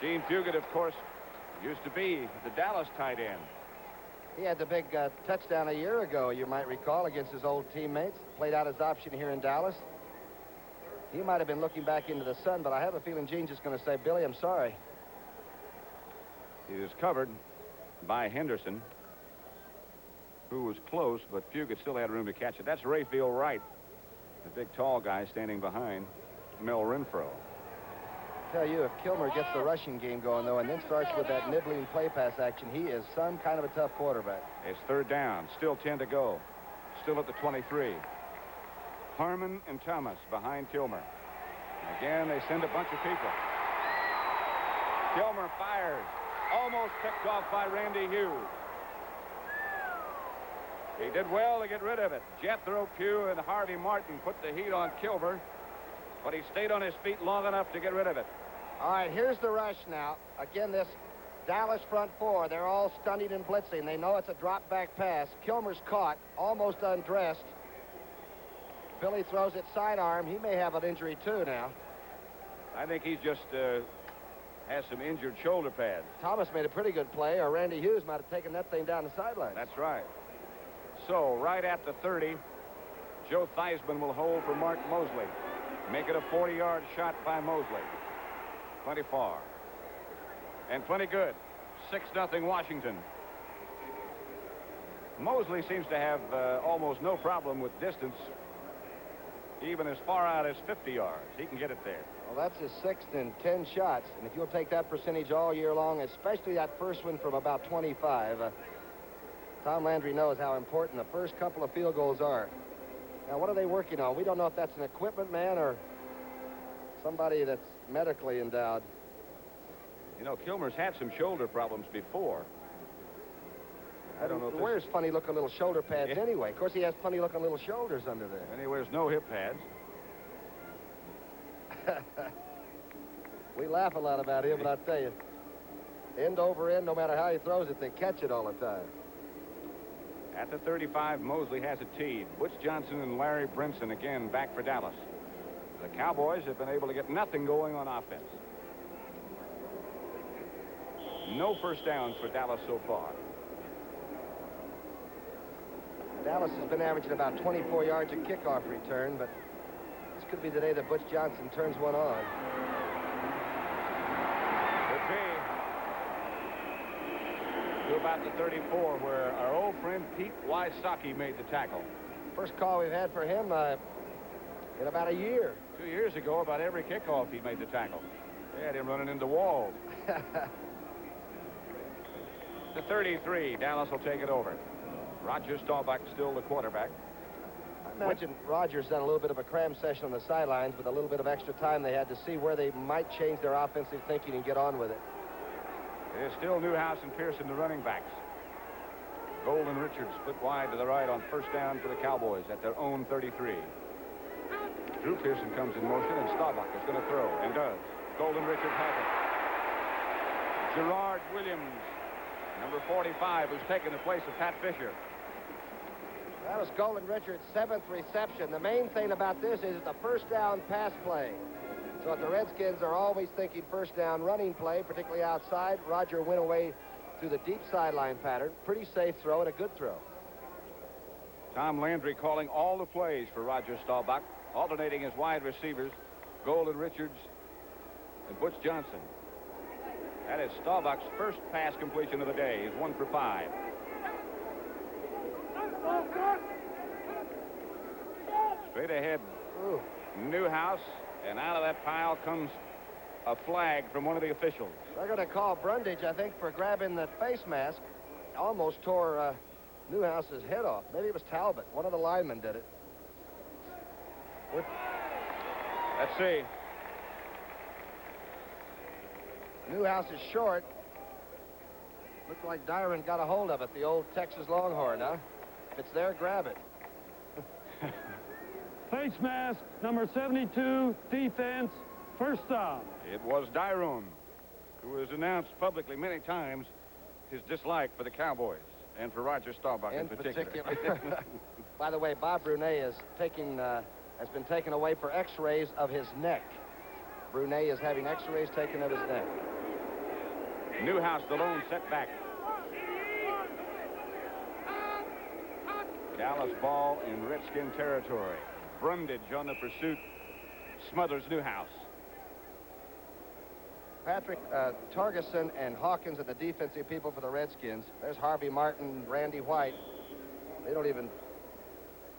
Gene Fugate, of course, used to be the Dallas tight end. He had the big touchdown a year ago, you might recall, against his old teammates. Played out his option here in Dallas. He might have been looking back into the sun, but I have a feeling Gene's just going to say, Billy, I'm sorry. He was covered by Henderson, who was close, but Fugate still had room to catch it. That's Rayfield Wright, the big tall guy standing behind Mel Renfro. I tell you, if Kilmer gets the rushing game going, though, and then starts with that nibbling play pass action, he is some kind of a tough quarterback. It's 3rd down. Still 10 to go. Still at the 23. Harmon and Thomas behind Kilmer. Again, they send a bunch of people. Kilmer fires. Almost picked off by Randy Hughes. He did well to get rid of it. Jethro Pugh and Harvey Martin put the heat on Kilmer, but he stayed on his feet long enough to get rid of it. All right, here's the rush now. Again, this Dallas front four, they're all stunning and blitzing. They know it's a drop-back pass. Kilmer's caught, almost undressed. Billy throws it sidearm. He may have an injury, too, now. I think he's just has some injured shoulder pads. Thomas made a pretty good play, or Randy Hughes might have taken that thing down the sideline. That's right. So, right at the 30, Joe Theismann will hold for Mark Mosley. Make it a 40-yard shot by Mosley. Plenty far. And plenty good. 6-0 Washington. Mosley seems to have almost no problem with distance, even as far out as 50 yards. He can get it there. Well, that's his 6th in 10 shots. And if you'll take that percentage all year long, especially that first one from about 25, Tom Landry knows how important the first couple of field goals are. Now, what are they working on? We don't know if that's an equipment man or somebody that's medically endowed. You know, Kilmer's had some shoulder problems before. I don't know if he wears funny-looking little shoulder pads anyway. Of course, he has funny-looking little shoulders under there. And he wears no hip pads. We laugh a lot about him, but I tell you, end over end, no matter how he throws it, they catch it all the time. At the 35, Mosley has it teed. Butch Johnson and Larry Brinson again back for Dallas. The Cowboys have been able to get nothing going on offense. No first downs for Dallas so far. Dallas has been averaging about 24 yards a kickoff return, but this could be the day that Butch Johnson turns one on. Could be. To about the 34, where our old friend Pete Wysocki made the tackle. First call we've had for him in about a year. 2 years ago, about every kickoff he made the tackle. They had him running into walls. The 33, Dallas will take it over. Roger Staubach still the quarterback. I imagine Rogers done a little bit of a cram session on the sidelines with a little bit of extra time they had to see where they might change their offensive thinking and get on with it. It is still Newhouse and Pearson, the running backs. Gold and Richards split wide to the right on first down for the Cowboys at their own 33. Drew Pearson comes in motion, and Staubach is going to throw, and does. Gold and Richards has it. Gerard Williams, number 45, who's taken the place of Pat Fisher. That was Golden Richards' 7th reception. The main thing about this is it's a first down pass play. So if the Redskins are always thinking first down running play, particularly outside, Roger went away through the deep sideline pattern. Pretty safe throw and a good throw. Tom Landry calling all the plays for Roger Staubach, alternating his wide receivers, Golden Richards and Butch Johnson. That is Staubach's first pass completion of the day. He's 1 for 5. Straight ahead, Newhouse, and out of that pile comes a flag from one of the officials. They're going to call Brundage, I think, for grabbing that face mask. Almost tore Newhouse's head off. Maybe it was Talbot. One of the linemen did it. Let's see. Newhouse is short. Looked like Dyron got a hold of it, the old Texas Longhorn, huh? If it's there, grab it. Face mask, number 72, defense, first down. It was Dyron, who has announced publicly many times his dislike for the Cowboys and for Roger Staubach in particular. By the way, Bob Brunet is has been taken away for x-rays of his neck. Brunet is having x-rays taken of his neck. Newhouse, the lone setback. Dallas ball in Redskin territory. Brundage on the pursuit. Smothers Newhouse. Patrick Targeson and Hawkins are the defensive people for the Redskins. There's Harvey Martin, Randy White. They don't even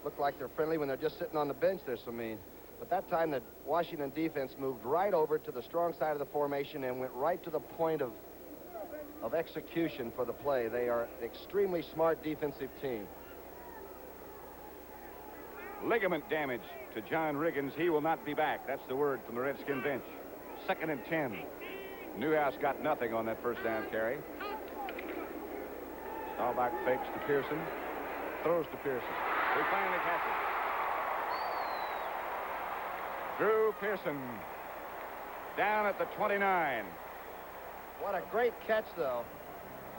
look like they're friendly when they're just sitting on the bench. They're so mean. But that time the Washington defense moved right over to the strong side of the formation and went right to the point of execution for the play. They are an extremely smart defensive team. ligament damage to John Riggins. He will not be back. That's the word from the Redskin bench. 2nd and 10. Newhouse got nothing on that first down carry. Staubach fakes to Pearson. Throws to Pearson. He finally catches. Drew Pearson down at the 29. What a great catch, though.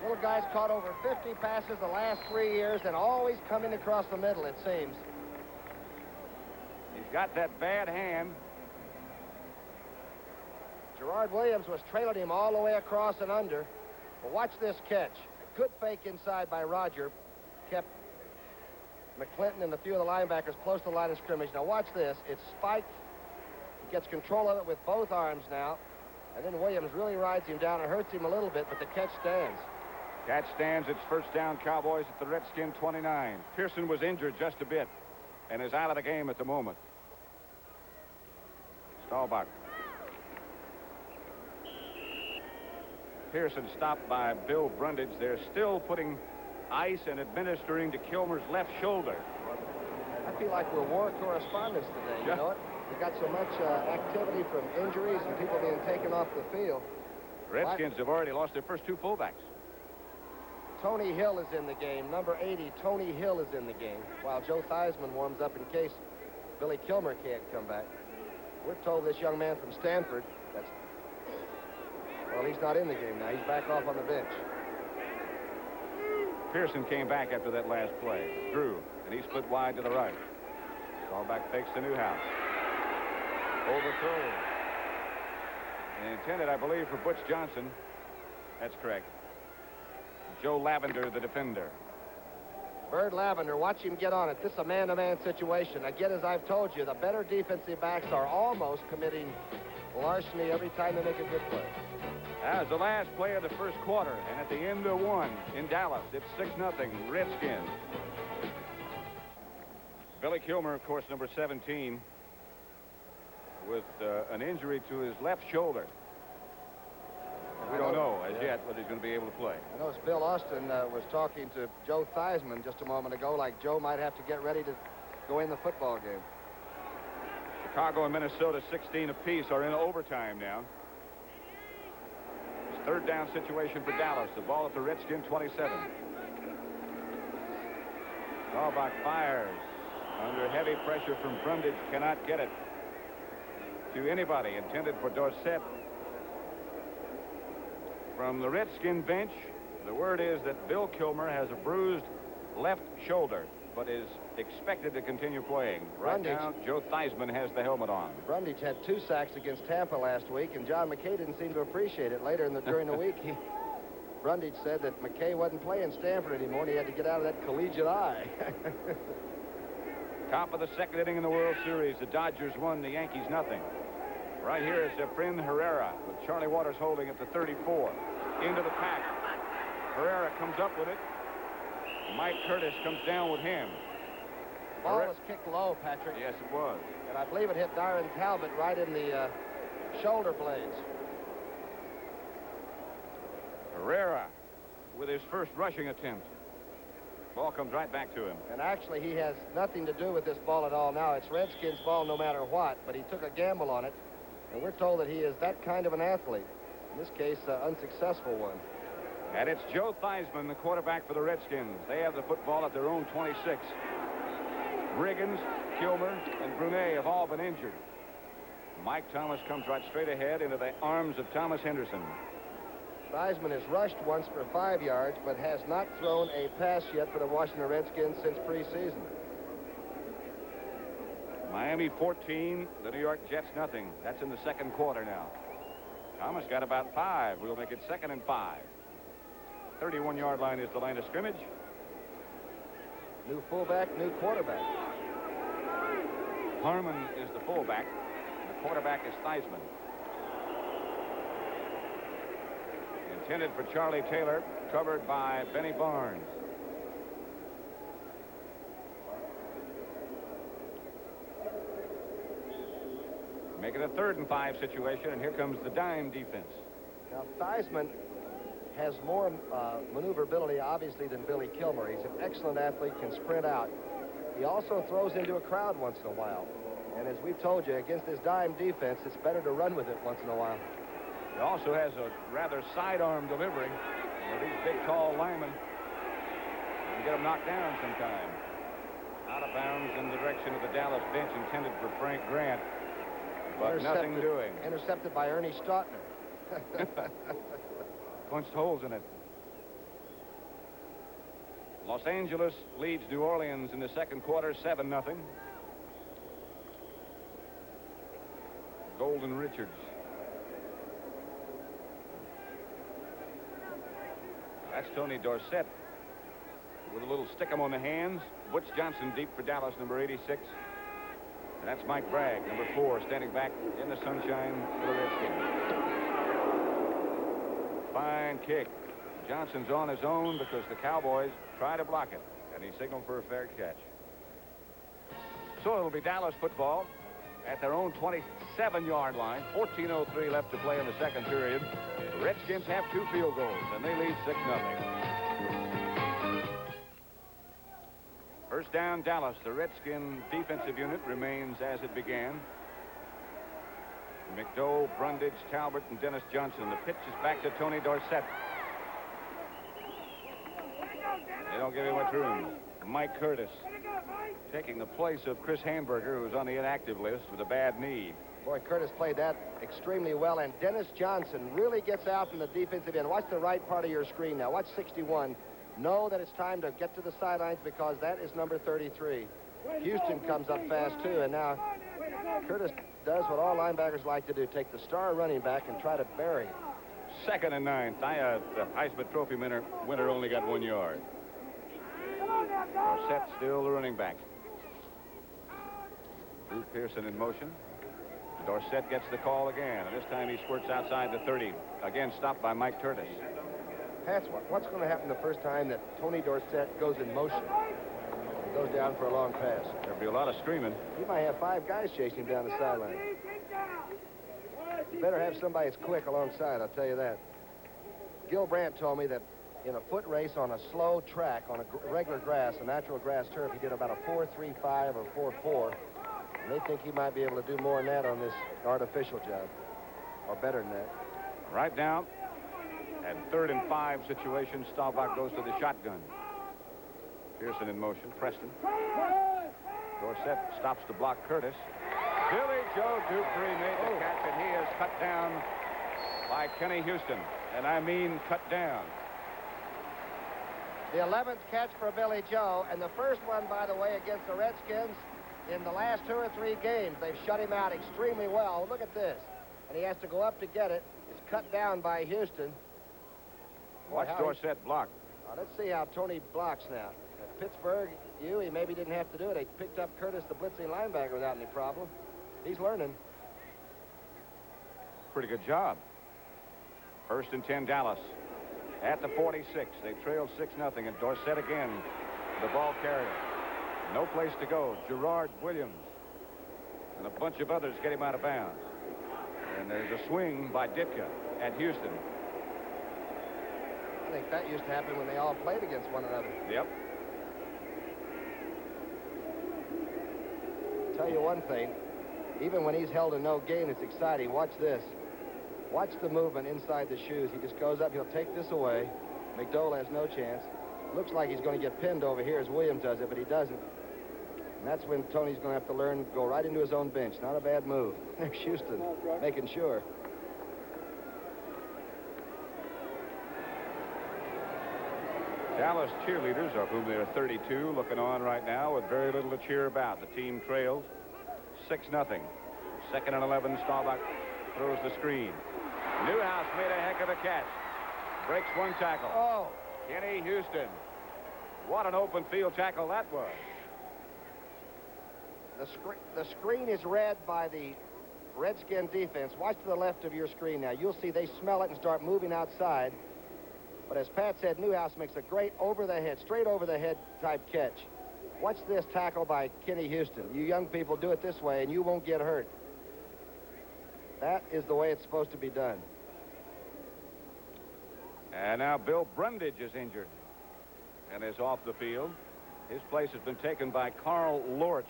Little guy's caught over 50 passes the last 3 years and always coming across the middle, it seems. He's got that bad hand. Gerard Williams was trailing him all the way across and under. But watch this catch. A good fake inside by Roger. Kept McClinton and a few of the linebackers close to the line of scrimmage. Now watch this. It's spiked. He gets control of it with both arms now. And then Williams really rides him down and hurts him a little bit, but the catch stands. Catch stands. It's first down, Cowboys at the Redskin 29. Pearson was injured just a bit and is out of the game at the moment. Staubach. Pearson stopped by Bill Brundage. They're still putting ice and administering to Kilmer's left shoulder. I feel like we're war correspondents today, you know it? We've got so much activity from injuries and people being taken off the field. Redskins have already lost their first 2 fullbacks. Tony Hill is in the game. Number 80, Tony Hill is in the game, while Joe Theismann warms up in case Billy Kilmer can't come back. We're told this young man from Stanford, well, he's not in the game now. He's back off on the bench. Pearson came back after that last play. Drew, and he split wide to the right. Staubach fakes to Newhouse. Overthrown. And intended, I believe, for Butch Johnson. That's correct. Joe Lavender, the defender. Bird Lavender, watch him get on it. This is a man-to-man situation. Again, as I've told you, the better defensive backs are almost committing larceny every time they make a good play. That was the last play of the first quarter, and at the end of 1 in Dallas, it's 6-0 Redskins. Billy Kilmer, of course, number 17, with an injury to his left shoulder. We don't know as yet whether he's going to be able to play. I know Bill Austin was talking to Joe Theismann just a moment ago, like Joe might have to get ready to go in the football game. Chicago and Minnesota 16 apiece are in overtime now. It's 3rd down situation for Dallas. The ball at the Redskin 27. Staubach fires under heavy pressure from Brundage. Cannot get it to anybody. Intended for Dorsett. From the Redskin bench, the word is that Bill Kilmer has a bruised left shoulder, but is expected to continue playing. Right now, Joe Theismann has the helmet on. Brundage had 2 sacks against Tampa last week, and John McKay didn't seem to appreciate it. Later during the week, Brundage said that McKay wasn't playing Stanford anymore, and he had to get out of that collegiate eye. Top of the 2nd inning in the World Series. The Dodgers won, the Yankees nothing. Right here is Efren Herrera with Charlie Waters holding at the 34. Into the pack. Herrera comes up with it. Mike Curtis comes down with him. The ball was kicked low, Patrick. Yes, it was. And I believe it hit Darren Talbot right in the shoulder blades. Herrera with his first rushing attempt. Ball comes right back to him. And actually, he has nothing to do with this ball at all now. It's Redskins ball no matter what, but he took a gamble on it. And we're told that he is that kind of an athlete. In this case, unsuccessful one. And it's Joe Theismann, the quarterback for the Redskins. They have the football at their own 26. Riggins, Kilmer, and Brunet have all been injured. Mike Thomas comes right straight ahead into the arms of Thomas Henderson. Theismann has rushed once for 5 yards, but has not thrown a pass yet for the Washington Redskins since preseason. Miami 14, the New York Jets nothing. That's in the 2nd quarter now. Thomas got about 5. We'll make it 2nd and 5. 31-yard line is the line of scrimmage. New fullback, new quarterback. Harmon is the fullback. The quarterback is Theismann. Intended for Charlie Taylor, covered by Benny Barnes. Make it a 3rd and 5 situation, and here comes the dime defense. Now, Theismann has more maneuverability, obviously, than Billy Kilmer. He's an excellent athlete, can sprint out. he also throws into a crowd once in a while. And as we've told you, against this dime defense, it's better to run with it once in a while. He also has a rather sidearm delivery. These big, tall linemen can get them knocked down sometime. Out of bounds in the direction of the Dallas bench intended for Frank Grant, but nothing doing. Intercepted by Ernie Stautner. Punched holes in it. Los Angeles leads New Orleans in the second quarter 7-0. Golden Richards. That's Tony Dorsett with a little stick 'em on the hands. Butch Johnson deep for Dallas, number 86. And that's Mike Bragg, number 4, standing back in the sunshine for the Redskins. Fine kick. Johnson's on his own because the Cowboys try to block it, and he signaled for a fair catch. So it'll be Dallas football at their own 27-yard line. 14:03 left to play in the second period. The Redskins have 2 field goals, and they lead 6-0. First down, Dallas. The Redskin defensive unit remains as it began. McDowell, Brundage, Talbot, and Dennis Johnson. The pitch is back to Tony Dorsett. They don't give him much room. Mike Curtis taking the place of Chris Hamburger, who's on the inactive list with a bad knee. Boy, Curtis played that extremely well, and Dennis Johnson really gets out from the defensive end. Watch the right part of your screen now. Watch 61. Know that it's time to get to the sidelines because that is number 33. Houston comes up fast, too, and now Curtis does what all linebackers like to do, take the star running back and try to bury him. 2nd and 9. The Heisman Trophy winner only got 1 yard. Dorsett still the running back. Drew Pearson in motion. Dorsett gets the call again, and this time he squirts outside the 30. Again, stopped by Mike Curtis. That's what's going to happen the first time that Tony Dorsett goes in motion. He goes down for a long pass. There'll be a lot of screaming. He might have 5 guys chasing him down the sideline. You better have somebody that's quick alongside, I'll tell you that. Gil Brandt told me that in a foot race on a slow track, on a regular grass, a natural grass turf, he did about a 4.35 or 4.4. And they think he might be able to do more than that on this artificial job, or better than that. Right now, at 3rd and 5 situation, Staubach goes to the shotgun. Pearson in motion. Preston. Dorsett stops to block Curtis. Billy Joe Dupree made the catch, and he is cut down by Kenny Houston. And I mean cut down. The 11th catch for Billy Joe, and the first one, by the way, against the Redskins in the last 2 or 3 games. They've shut him out extremely well. Look at this. And he has to go up to get it. It's cut down by Houston. Watch Dorsett block. Now, let's see how Tony blocks now. At Pittsburgh, he maybe didn't have to do it. He picked up Curtis, the blitzing linebacker, without any problem. He's learning. Pretty good job. 1st and 10, Dallas. At the 46, they trailed 6-0, and Dorsett again, the ball carrier. No place to go. Gerard Williams and a bunch of others get him out of bounds. And there's a swing by Ditka at Houston. I think that used to happen when they all played against one another. Yep. Tell you one thing, even when he's held in no gain, it's exciting. Watch this. Watch the movement inside the shoes. He just goes up. He'll take this away. McDowell has no chance. Looks like he's going to get pinned over here as Williams does it, but he doesn't. And that's when Tony's going to have to learn to go right into his own bench. Not a bad move. There's Houston making sure. Dallas cheerleaders, of whom there are 32, looking on right now with very little to cheer about. The team trails 6-0. 2nd and 11, Staubach throws the screen. Newhouse made a heck of a catch. Breaks one tackle. Oh. Kenny Houston. What an open field tackle that was. The screen is read by the Redskin defense. Watch to the left of your screen now. You'll see they smell it and start moving outside. But as Pat said, Newhouse makes a great over-the-head, straight over-the-head type catch. Watch this tackle by Kenny Houston. You young people do it this way and you won't get hurt. That is the way it's supposed to be done. And now Bill Brundage is injured and is off the field. His place has been taken by Carl Lorch.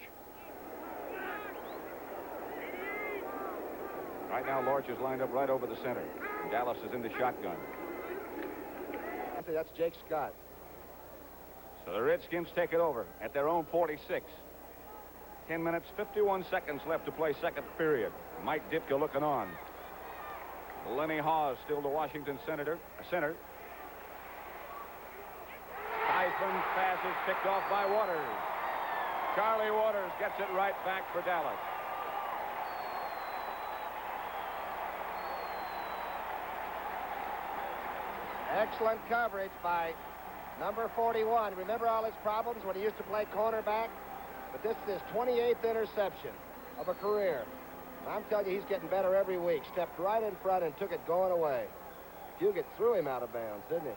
Right now, Lorch is lined up right over the center. Dallas is in the shotgun. I think that's Jake Scott. So the Redskins take it over at their own 46. 10 minutes, 51 seconds left to play second period. Mike Ditka looking on. Lenny Hawes still the Washington center. Theismann pass is picked off by Waters. Charlie Waters gets it right back for Dallas. Excellent coverage by number 41. Remember all his problems when he used to play cornerback? But this is his 28th interception of a career. And I'm telling you, he's getting better every week. Stepped right in front and took it going away. Fugit threw him out of bounds, didn't he?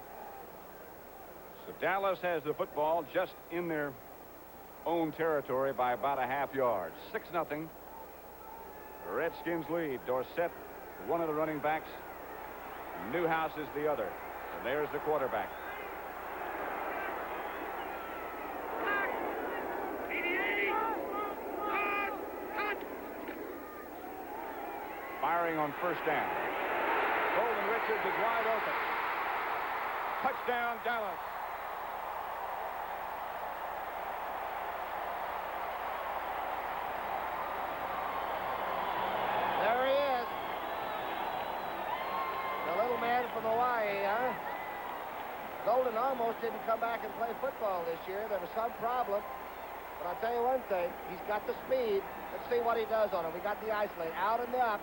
So Dallas has the football just in their own territory by about a half yard. 6-0. The Redskins lead. Dorsett, one of the running backs. Newhouse is the other. And there's the quarterback. Firing on first down. Golden Richards is wide open. Touchdown, Dallas. There he is. The little man from Hawaii, huh? Golden almost didn't come back and play football this year. There was some problem. But I'll tell you one thing. He's got the speed. Let's see what he does on it. We got the isolate out and up.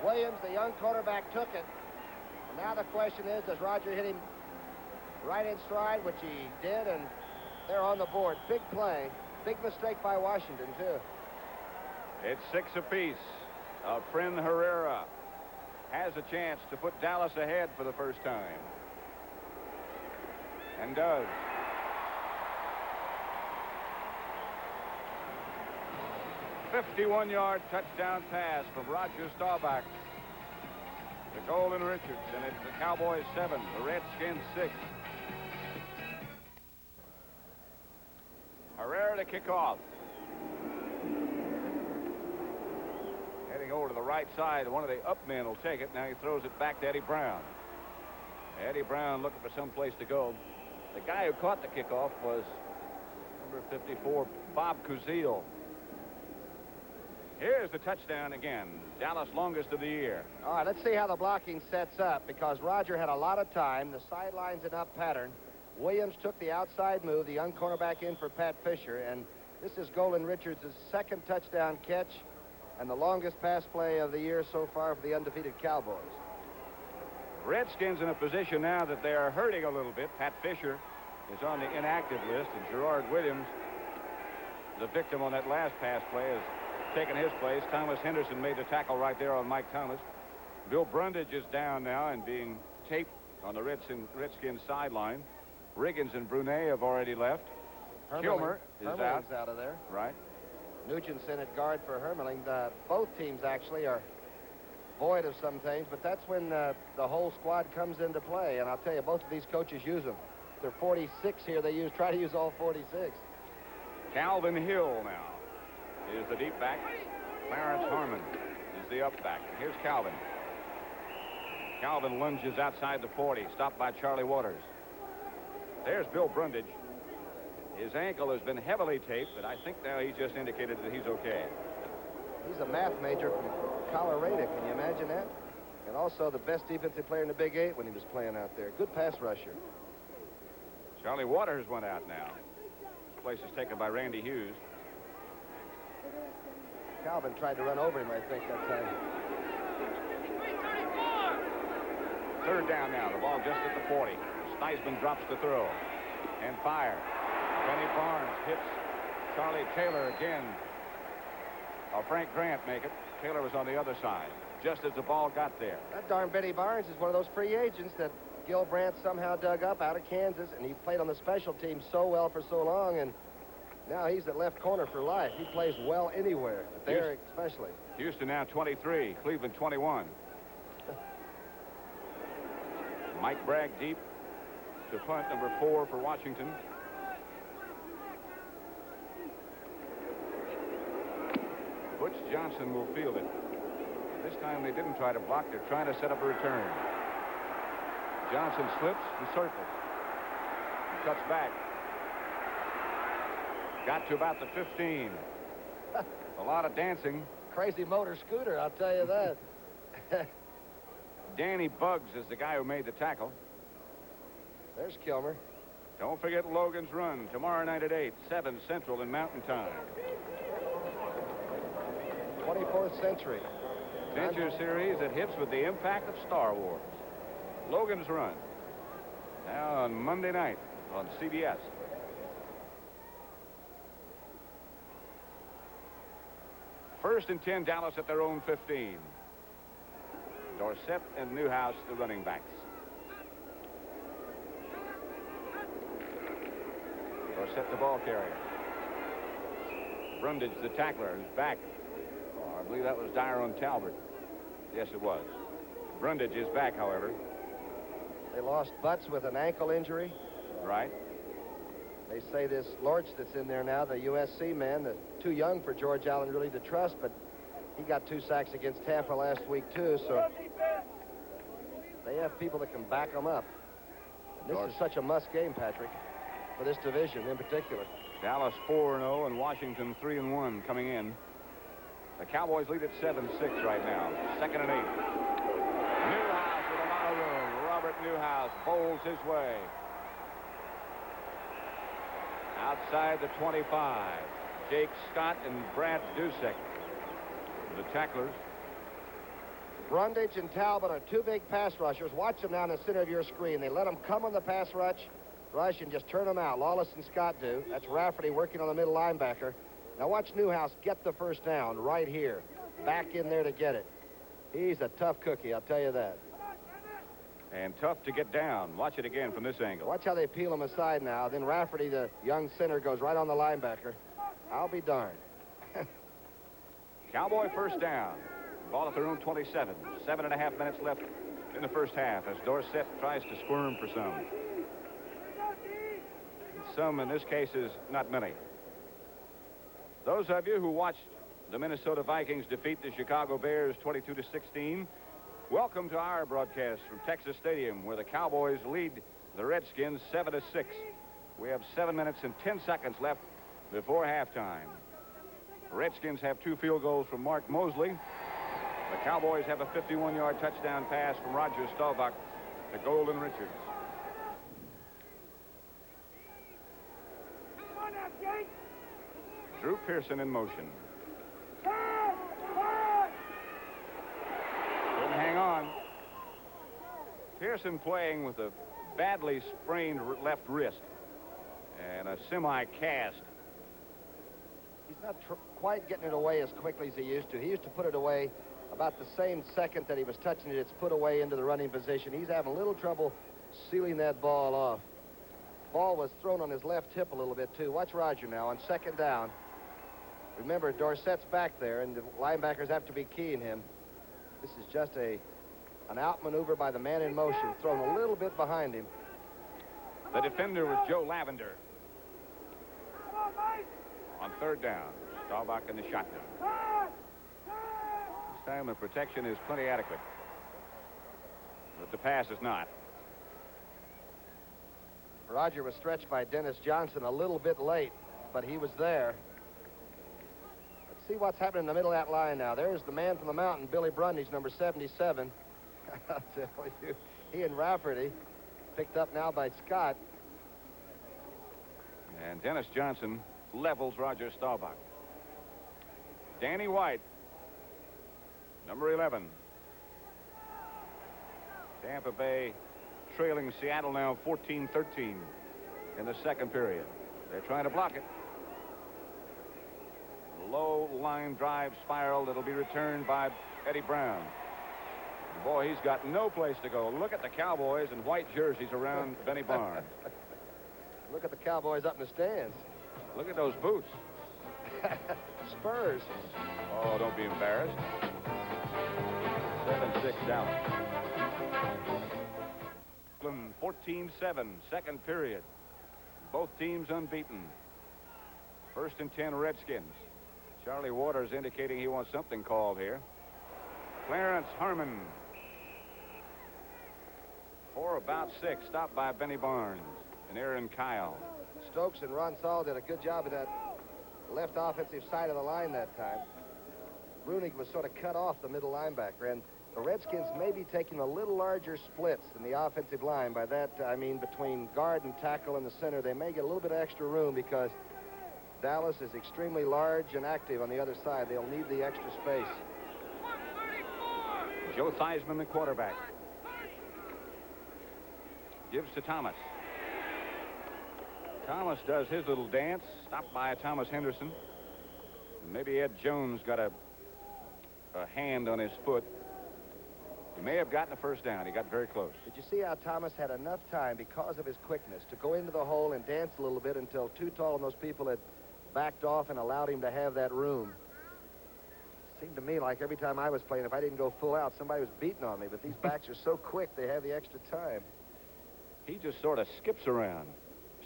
Williams, the young quarterback, took it. And now the question is, does Roger hit him right in stride, which he did, and they're on the board. Big play. Big mistake by Washington, too. It's 6 apiece. Friend Herrera has a chance to put Dallas ahead for the first time. And does. A 51-yard touchdown pass from Roger Staubach to Golden Richards, and it's the Cowboys 7, the Redskins 6. Herrera to kick off. Heading over to the right side, one of the up men will take it. Now he throws it back to Eddie Brown. Eddie Brown looking for some place to go. The guy who caught the kickoff was number 54, Bob Kuzil. Here's the touchdown again. Dallas longest of the year. All right, let's see how the blocking sets up, because Roger had a lot of time. The sidelines and up pattern. Williams took the outside move, the young cornerback in for Pat Fisher, and this is Golden Richards' second touchdown catch and the longest pass play of the year so far for the undefeated Cowboys. Redskins in a position now that they are hurting a little bit. Pat Fisher is on the inactive list, and Gerard Williams, the victim on that last pass play, has taken his place. Thomas Henderson made the tackle right there on Mike Thomas. Bill Brundage is down now and being taped on the Redskins sideline. Riggins and Brunet have already left. Kilmer is out of there. Right. Nugent's in at guard for Hermeling. Both teams actually are void of some things, but that's when the whole squad comes into play. And I'll tell you, both of these coaches use them. They're 46 here. They try to use all 46. Calvin Hill now is the deep back. Clarence Harmon is the up back. Here's Calvin. Calvin lunges outside the 40, stopped by Charlie Waters. There's Bill Brundage. His ankle has been heavily taped, but I think now he just indicated that he's okay. He's a math major from Colorado. Can you imagine that? And also the best defensive player in the Big 8 when he was playing out there. Good pass rusher. Charlie Waters went out now. His place is taken by Randy Hughes. Calvin tried to run over him, I think, that time. Third down now. The ball just at the 40. Theismann drops the throw and fire. Benny Barnes hits Charlie Taylor again. Frank Grant make it. Taylor was on the other side just as the ball got there. That darn Benny Barnes is one of those free agents that Gil Brandt somehow dug up out of Kansas, and he played on the special team so well for so long, and now he's at left corner for life. He plays well anywhere, but there especially. Houston now 23, Cleveland 21. Mike Bragg deep to punt, number 4 for Washington. Butch Johnson will field it. This time they didn't try to block. They're trying to set up a return. Johnson slips and circles. Cuts back. Got to about the 15. A lot of dancing. Crazy motor scooter, I'll tell you that. Danny Buggs is the guy who made the tackle. There's Kilmer. Don't forget Logan's Run tomorrow night at 8, 7 Central in Mountain Time. 24th century. Adventure series that hits with the impact of Star Wars. Logan's Run. Now on Monday night on CBS. First and 10, Dallas at their own 15. Dorsett and Newhouse, the running backs. Dorsett, the ball carrier. Brundage, the tackler, who's back. Oh, I believe that was Dyer on Talbot. Yes, it was. Brundage is back, however. They lost Butts with an ankle injury. Right. They say this Lorch that's in there now, the USC man, too young for George Allen really to trust, but he got 2 sacks against Tampa last week, too, so they have people that can back them up. And this is such a must game, Patrick, for this division in particular. Dallas 4-0 and Washington 3-1 coming in. The Cowboys lead at 7-6 right now. 2nd and 8. Newhouse with a lot of room. Robert Newhouse bowls his way. Outside the 25. Jake Scott and Brad Dorsett, the tacklers. Brundage and Talbot are 2 big pass rushers. Watch them now in the center of your screen. They let them come on the pass rush and just turn them out. Lawless and Scott do. That's Rafferty working on the middle linebacker. Now watch Newhouse get the first down right here. Back in there to get it. He's a tough cookie, I'll tell you that. And tough to get down. Watch it again from this angle. Watch how they peel him aside now. Then Rafferty, the young center, goes right on the linebacker. I'll be darned. Cowboy first down. Ball at their own 27. 7.5 minutes left in the first half as Dorsett tries to squirm for some. And some, in this case, is not many. Those of you who watched the Minnesota Vikings defeat the Chicago Bears 22-16, welcome to our broadcast from Texas Stadium, where the Cowboys lead the Redskins 7-6. We have 7 minutes and 10 seconds left before halftime. The Redskins have 2 field goals from Mark Mosley. The Cowboys have a 51-yard touchdown pass from Roger Staubach to Golden Richards. Drew Pearson in motion. Couldn't hang on. Pearson playing with a badly sprained left wrist and a semi-cast. He's not quite getting it away as quickly as he used to. He used to put it away about the same second that he was touching it. It's put away into the running position. He's having a little trouble sealing that ball off. Ball was thrown on his left hip a little bit, too. Watch Roger now on 2nd down. Remember, Dorsett's back there, and the linebackers have to be keying him. This is just an outmaneuver by the man in motion, thrown a little bit behind him. The defender was Joe Lavender. On 3rd down, Staubach in the shotgun. This time the protection is plenty adequate, but the pass is not. Roger was stretched by Dennis Johnson a little bit late, but he was there. Let's see what's happening in the middle of that line now. There's the man from the mountain, Billy Brundage, number 77. I'll tell you, he and Rafferty picked up now by Scott. And Dennis Johnson levels Roger Staubach. Danny White, number 11. Tampa Bay trailing Seattle now 14-13 in the 2nd period. They're trying to block it. Low line drive spiral that'll be returned by Eddie Brown. Boy, he's got no place to go. Look at the Cowboys in white jerseys around Benny Barnes. Look at the Cowboys up in the stands. Look at those boots. Spurs. Oh, don't be embarrassed. 7-6 Dallas. 14-7, 2nd period. Both teams unbeaten. 1st and 10 Redskins. Charlie Waters indicating he wants something called here. Clarence Harmon. For about 6, stopped by Benny Barnes and Aaron Kyle. Stokes and Ron Saul did a good job of that left offensive side of the line that time. Brunig was sort of cut off the middle linebacker, and the Redskins may be taking a little larger splits in the offensive line. By that, I mean between guard and tackle in the center. They may get a little bit of extra room because Dallas is extremely large and active on the other side. They'll need the extra space. Joe Theismann, the quarterback. Gives to Thomas. Thomas does his little dance, stopped by Thomas Henderson. Maybe Ed Jones got a hand on his foot. He may have gotten a first down. He got very close. Did you see how Thomas had enough time, because of his quickness, to go into the hole and dance a little bit until Too Tall and those people had backed off and allowed him to have that room? It seemed to me like every time I was playing, if I didn't go full out, somebody was beating on me. But these backs are so quick, they have the extra time. He just sort of skips around,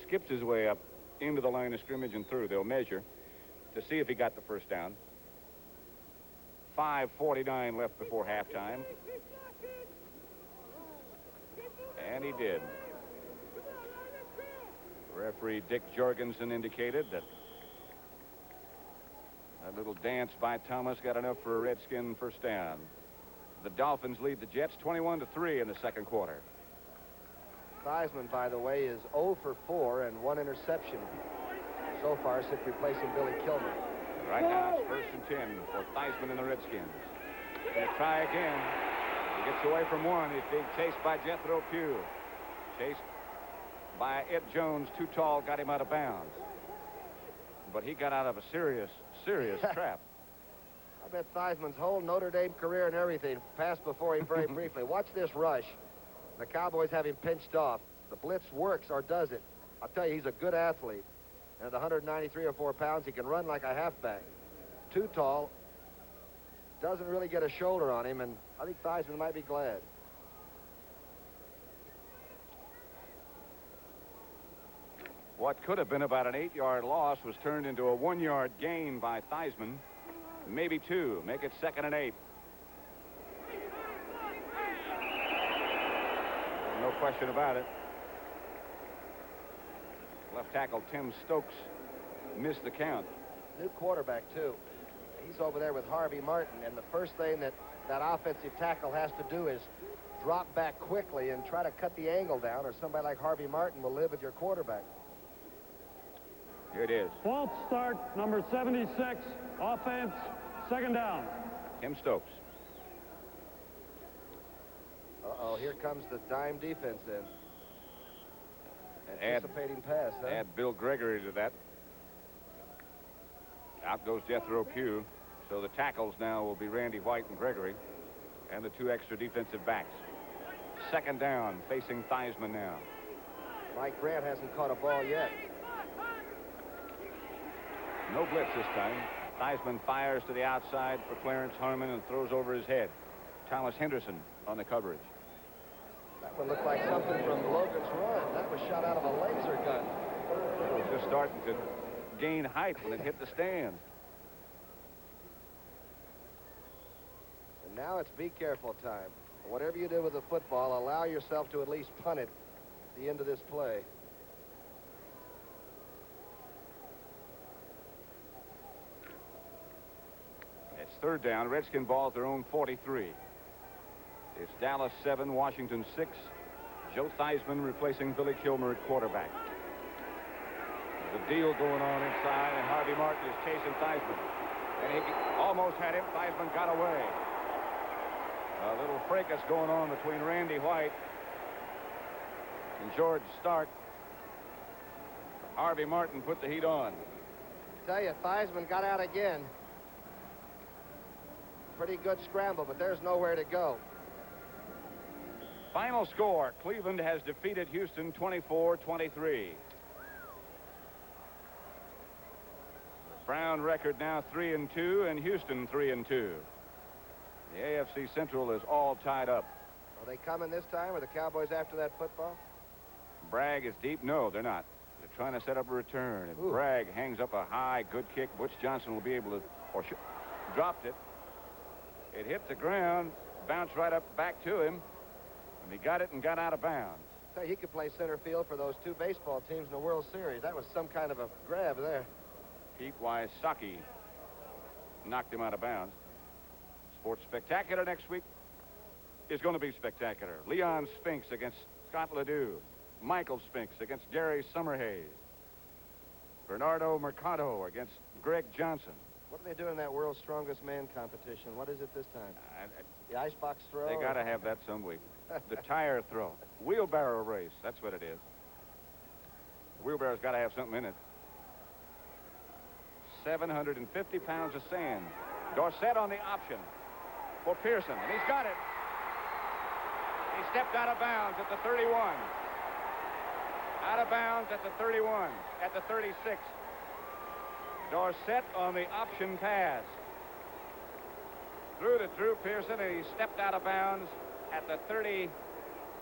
skips his way up into the line of scrimmage and through. They'll measure to see if he got the first down. 5:49 left before halftime. And he did. Referee Dick Jorgensen indicated that that little dance by Thomas got enough for a Redskin first down. The Dolphins lead the Jets 21-3 in the second quarter. Theismann, by the way, is 0 for 4 and 1 interception so far since replacing Billy Kilmer. Right now it's 1st and 10 for Theismann and the Redskins. They'll try again. He gets away from one. He's being chased by Jethro Pugh. Chased by Ed Jones. Too Tall got him out of bounds. But he got out of a serious trap. I bet Theismann's whole Notre Dame career and everything passed before him very briefly. Watch this rush. The Cowboys have him pinched off. The blitz works, or does it? I'll tell you, he's a good athlete. And at 193 or 4 pounds, he can run like a halfback. Too Tall doesn't really get a shoulder on him, and I think Theismann might be glad. What could have been about an 8-yard loss was turned into a 1-yard gain by Theismann. Maybe 2. Make it 2nd and 8. No question about it. Left tackle Tim Stokes missed the count. New quarterback, too. He's over there with Harvey Martin, and the first thing that offensive tackle has to do is drop back quickly and try to cut the angle down, or somebody like Harvey Martin will live with your quarterback. Here it is. False start, number 76, offense, 2nd down. Tim Stokes. Uh-oh, here comes the dime defense then. Anticipating pass, huh? Add Bill Gregory to that. Out goes Jethro Pugh. So the tackles now will be Randy White and Gregory, and the 2 extra defensive backs. 2nd down, facing Theismann now. Mike Grant hasn't caught a ball yet. No blitz this time. Theismann fires to the outside for Clarence Harmon and throws over his head. Thomas Henderson on the coverage. That one looked like something from Logan's Run. That was shot out of a laser gun. It was just starting to gain height when it hit the stand. And now it's be careful time. Whatever you do with the football, allow yourself to at least punt it at the end of this play. It's 3rd down. Redskin ball at their own 43. It's Dallas 7, Washington 6. Joe Theismann replacing Billy Kilmer at quarterback. There's a deal going on inside, and Harvey Martin is chasing Theismann. And he almost had him. Theismann got away. A little fracas going on between Randy White and George Stark. Harvey Martin put the heat on. I tell you, Theismann got out again. Pretty good scramble, but there's nowhere to go. Final score, Cleveland has defeated Houston 24-23. Brown record now 3-2, and Houston 3-2. The AFC Central is all tied up. Are they coming this time? Are the Cowboys after that football? Bragg is deep. No, they're not. They're trying to set up a return. And Ooh. Bragg hangs up a high, good kick. Butch Johnson will be able to or dropped it. It hit the ground, bounced right up back to him, and he got it and got out of bounds. So he could play center field for those two baseball teams in the World Series. That was some kind of a grab there. Pete Wysocki knocked him out of bounds. Sports Spectacular next week is going to be spectacular. Leon Spinks against Scott Ledoux. Michael Spinks against Gary Summerhays. Bernardo Mercado against Greg Johnson. What are they doing in that World's Strongest Man competition? What is it this time? The icebox throw? They got to have that some week. The tire throw. Wheelbarrow race. That's what it is. The wheelbarrow's got to have something in it. 750 pounds of sand. Dorsett on the option for Pearson, and he's got it. He stepped out of bounds at the 31. Out of bounds at the 31. At the 36. Dorsett on the option pass. Threw to Drew Pearson, and he stepped out of bounds at the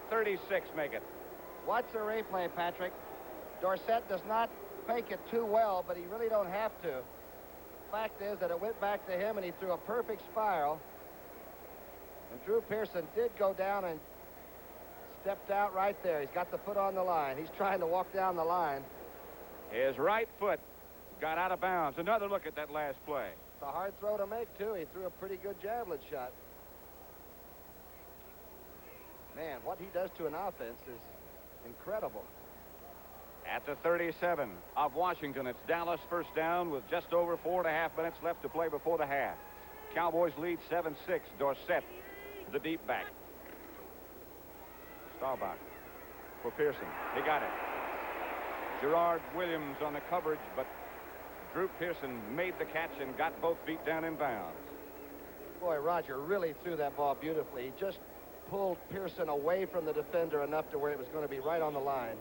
36, make it. Watch the replay, Patrick. Dorsett does not fake it too well, but he really don't have to. Fact is that it went back to him, and he threw a perfect spiral. And Drew Pearson did go down and stepped out right there. He's got the foot on the line. He's trying to walk down the line. His right foot got out of bounds. Another look at that last play. It's a hard throw to make, too. He threw a pretty good javelin shot. Man, what he does to an offense is incredible. At the 37 of Washington, it's Dallas first down with just over 4.5 minutes left to play before the half. Cowboys lead 7-6. Dorsett, the deep back. Staubach for Pearson. He got it. Gerard Williams on the coverage, but Drew Pearson made the catch and got both feet down in bounds. Boy, Roger really threw that ball beautifully. He just pulled Pearson away from the defender enough to where it was going to be right on the line.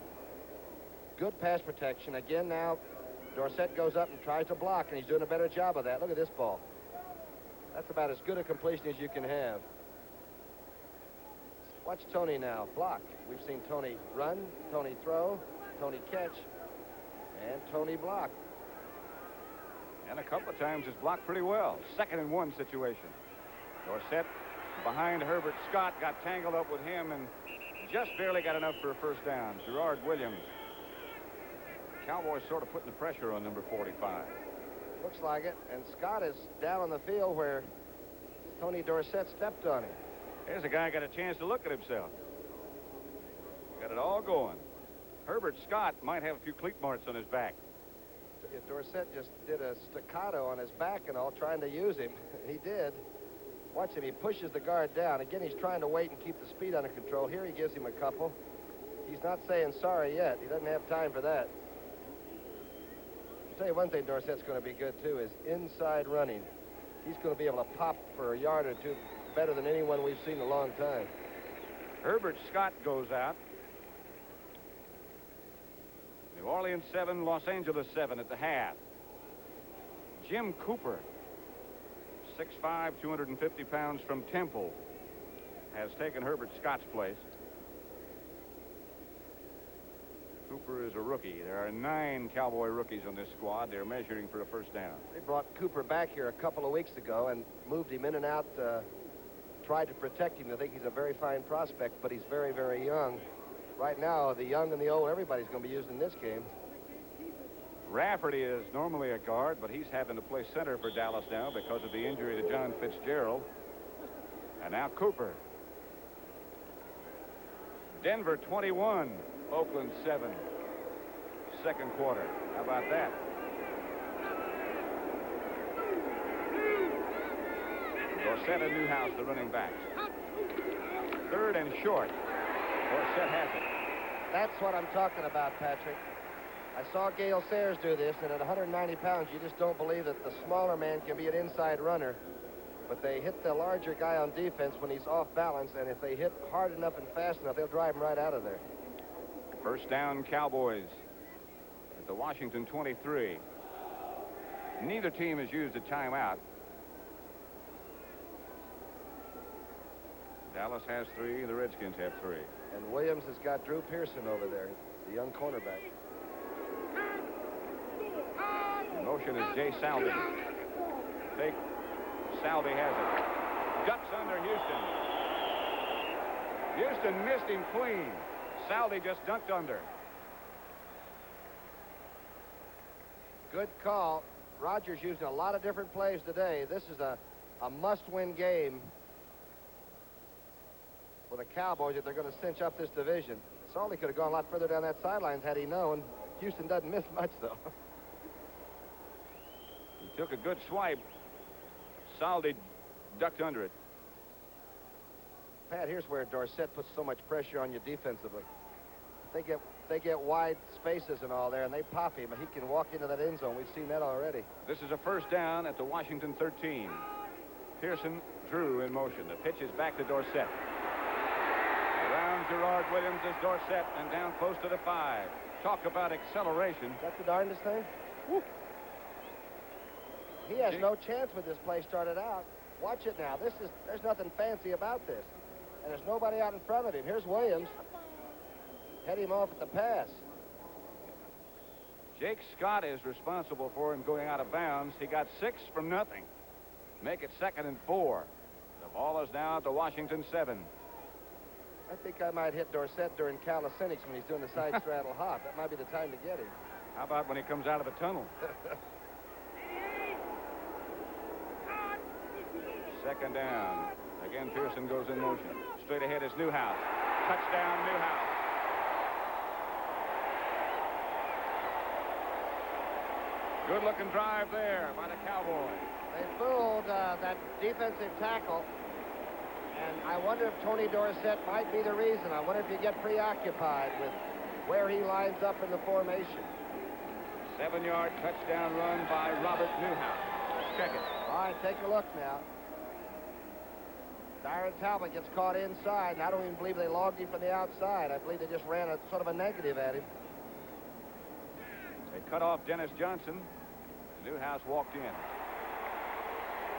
Good pass protection. Again, now Dorsett goes up and tries to block, and he's doing a better job of that. Look at this ball. That's about as good a completion as you can have. Watch Tony now block. We've seen Tony run, Tony throw, Tony catch, and Tony block. And a couple of times it's blocked pretty well. 2nd and 1 situation. Dorsett behind Herbert Scott, got tangled up with him and just barely got enough for a first down. Gerard Williams. Cowboys sort of putting the pressure on number 45. Looks like it. And Scott is down on the field where Tony Dorsett stepped on him. There's a guy got a chance to look at himself. Got it all going. Herbert Scott might have a few cleat marks on his back. If Dorsett just did a staccato on his back and all, trying to use him, he did. Watch him. He pushes the guard down. Again, he's trying to wait and keep the speed under control. Here he gives him a couple. He's not saying sorry yet. He doesn't have time for that. I'll tell you one thing Dorsett's going to be good, too, is inside running. He's going to be able to pop for a yard or two better than anyone we've seen in a long time. Herbert Scott goes out. New Orleans 7, Los Angeles 7 at the half. Jim Cooper, 6'5", 250 pounds from Temple, has taken Herbert Scott's place. Cooper is a rookie. There are 9 Cowboy rookies on this squad. They're measuring for a first down. They brought Cooper back here a couple of weeks ago and moved him in and out, tried to protect him. I think he's a very fine prospect, but he's very, very young. Right now, the young and the old, everybody's going to be used in this game. Rafferty is normally a guard, but he's having to play center for Dallas now because of the injury to John Fitzgerald. And now Cooper. Denver 21, Oakland 7. Second quarter. How about that? Dorsett and Newhouse, the running backs. 3rd and short. Dorsett has it. That's what I'm talking about, Patrick. I saw Gale Sayers do this, and at 190 pounds, you just don't believe that the smaller man can be an inside runner. But they hit the larger guy on defense when he's off balance, and if they hit hard enough and fast enough, they'll drive him right out of there. First down, Cowboys at the Washington 23. Neither team has used a timeout. Dallas has 3, the Redskins have 3. And Williams has got Drew Pearson over there, the young cornerback. In motion is Jay Salvin. fake. Salvi has it. Ducks under Houston. Houston missed him clean. Salvi just dunked under. Good call. Rogers using a lot of different plays today. This is a must-win game for the Cowboys if they're going to cinch up this division. Salvi could have gone a lot further down that sideline had he known. Houston doesn't miss much, though. He took a good swipe. Salvi ducked under it. Pat, here's where Dorsett puts so much pressure on you defensively. They get wide spaces and all there, and they pop him, and he can walk into that end zone. We've seen that already. This is a first down at the Washington 13. Pearson, Drew in motion. The pitch is back to Dorsett. Around Gerard Williams is Dorsett, and down close to the 5. Talk about acceleration. That's the darndest thing. Woo. He has no chance when this play started out. Watch it now. There's nothing fancy about this. And there's nobody out in front of him. Here's Williams. Head him off at the pass. Jake Scott is responsible for him going out of bounds. He got 6 from nothing. Make it 2nd and 4. The ball is now at the Washington 7. I think I might hit Dorsett during calisthenics when he's doing the side straddle hop. That might be the time to get him. How about when he comes out of the tunnel? 2nd down. Again, Pearson goes in motion. Straight ahead is Newhouse. Touchdown, Newhouse. Good-looking drive there by the Cowboys. They fooled that defensive tackle, and I wonder if Tony Dorsett might be the reason. I wonder if you get preoccupied with where he lines up in the formation. 7-yard touchdown run by Robert Newhouse. Let's check it. All right, take a look now. Darren Talbot gets caught inside, and I don't even believe they logged him from the outside. I believe they just ran a sort of a negative at him. They cut off Dennis Johnson. Newhouse walked in.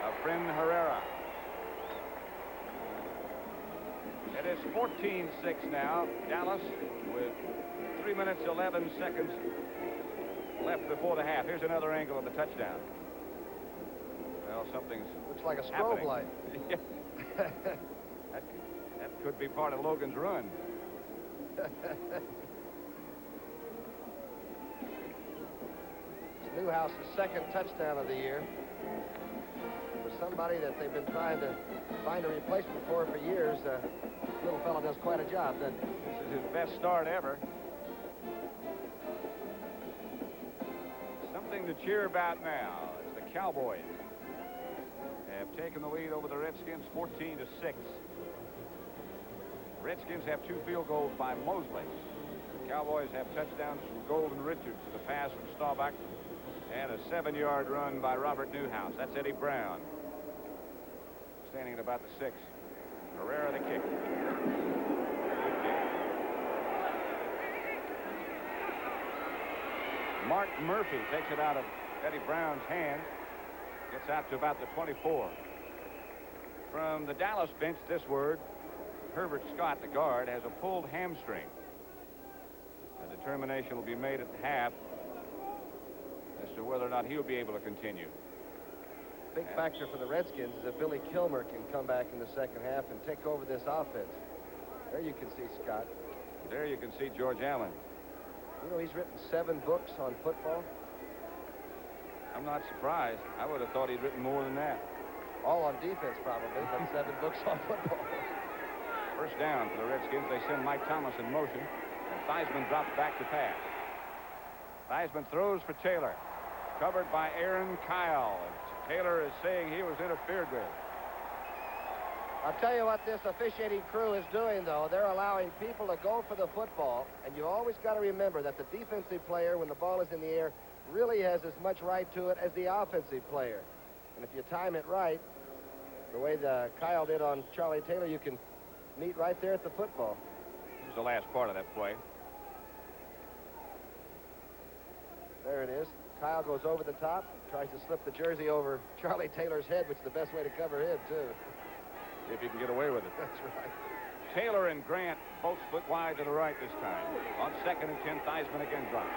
Efren Herrera. It is 14-6 now. Dallas with 3 minutes, 11 seconds left before the half. Here's another angle of the touchdown. Well, something's looks like a strobe light. that could be part of Logan's run. Newhouse's 2nd touchdown of the year. For somebody that they've been trying to find a replacement for years, little fella does quite a job, doesn't he? This is his best start ever. Something to cheer about now as the Cowboys have taken the lead over the Redskins 14-6. Redskins have 2 field goals by Mosley. The Cowboys have touchdowns from Golden Richards to the pass from Staubach, and a 7-yard run by Robert Newhouse. That's Eddie Brown. Standing at about the 6. Herrera the kick. Good kick. Mark Murphy takes it out of Eddie Brown's hand. Gets out to about the 24. From the Dallas bench this word, Herbert Scott, the guard, has a pulled hamstring. A determination will be made at the half as to whether or not he'll be able to continue. Big factor for the Redskins is if Billy Kilmer can come back in the second half and take over this offense. There you can see Scott. There you can see George Allen. You know, he's written 7 books on football. I'm not surprised. I would have thought he'd written more than that. All on defense, probably, but 7 books on football. First down for the Redskins. They send Mike Thomas in motion, and Theismann drops back to pass. Theismann throws for Taylor. Covered by Aaron Kyle. Taylor is saying he was interfered with. I'll tell you what this officiating crew is doing, though. They're allowing people to go for the football, and you always got to remember that the defensive player, when the ball is in the air, really has as much right to it as the offensive player. And if you time it right, the way Kyle did on Charlie Taylor, you can meet right there at the football. Here's the last part of that play. There it is. Kyle goes over the top, tries to slip the jersey over Charlie Taylor's head, which is the best way to cover him, too. If you can get away with it. That's right. Taylor and Grant both split wide to the right this time. On 2nd and 10, Theismann again drops.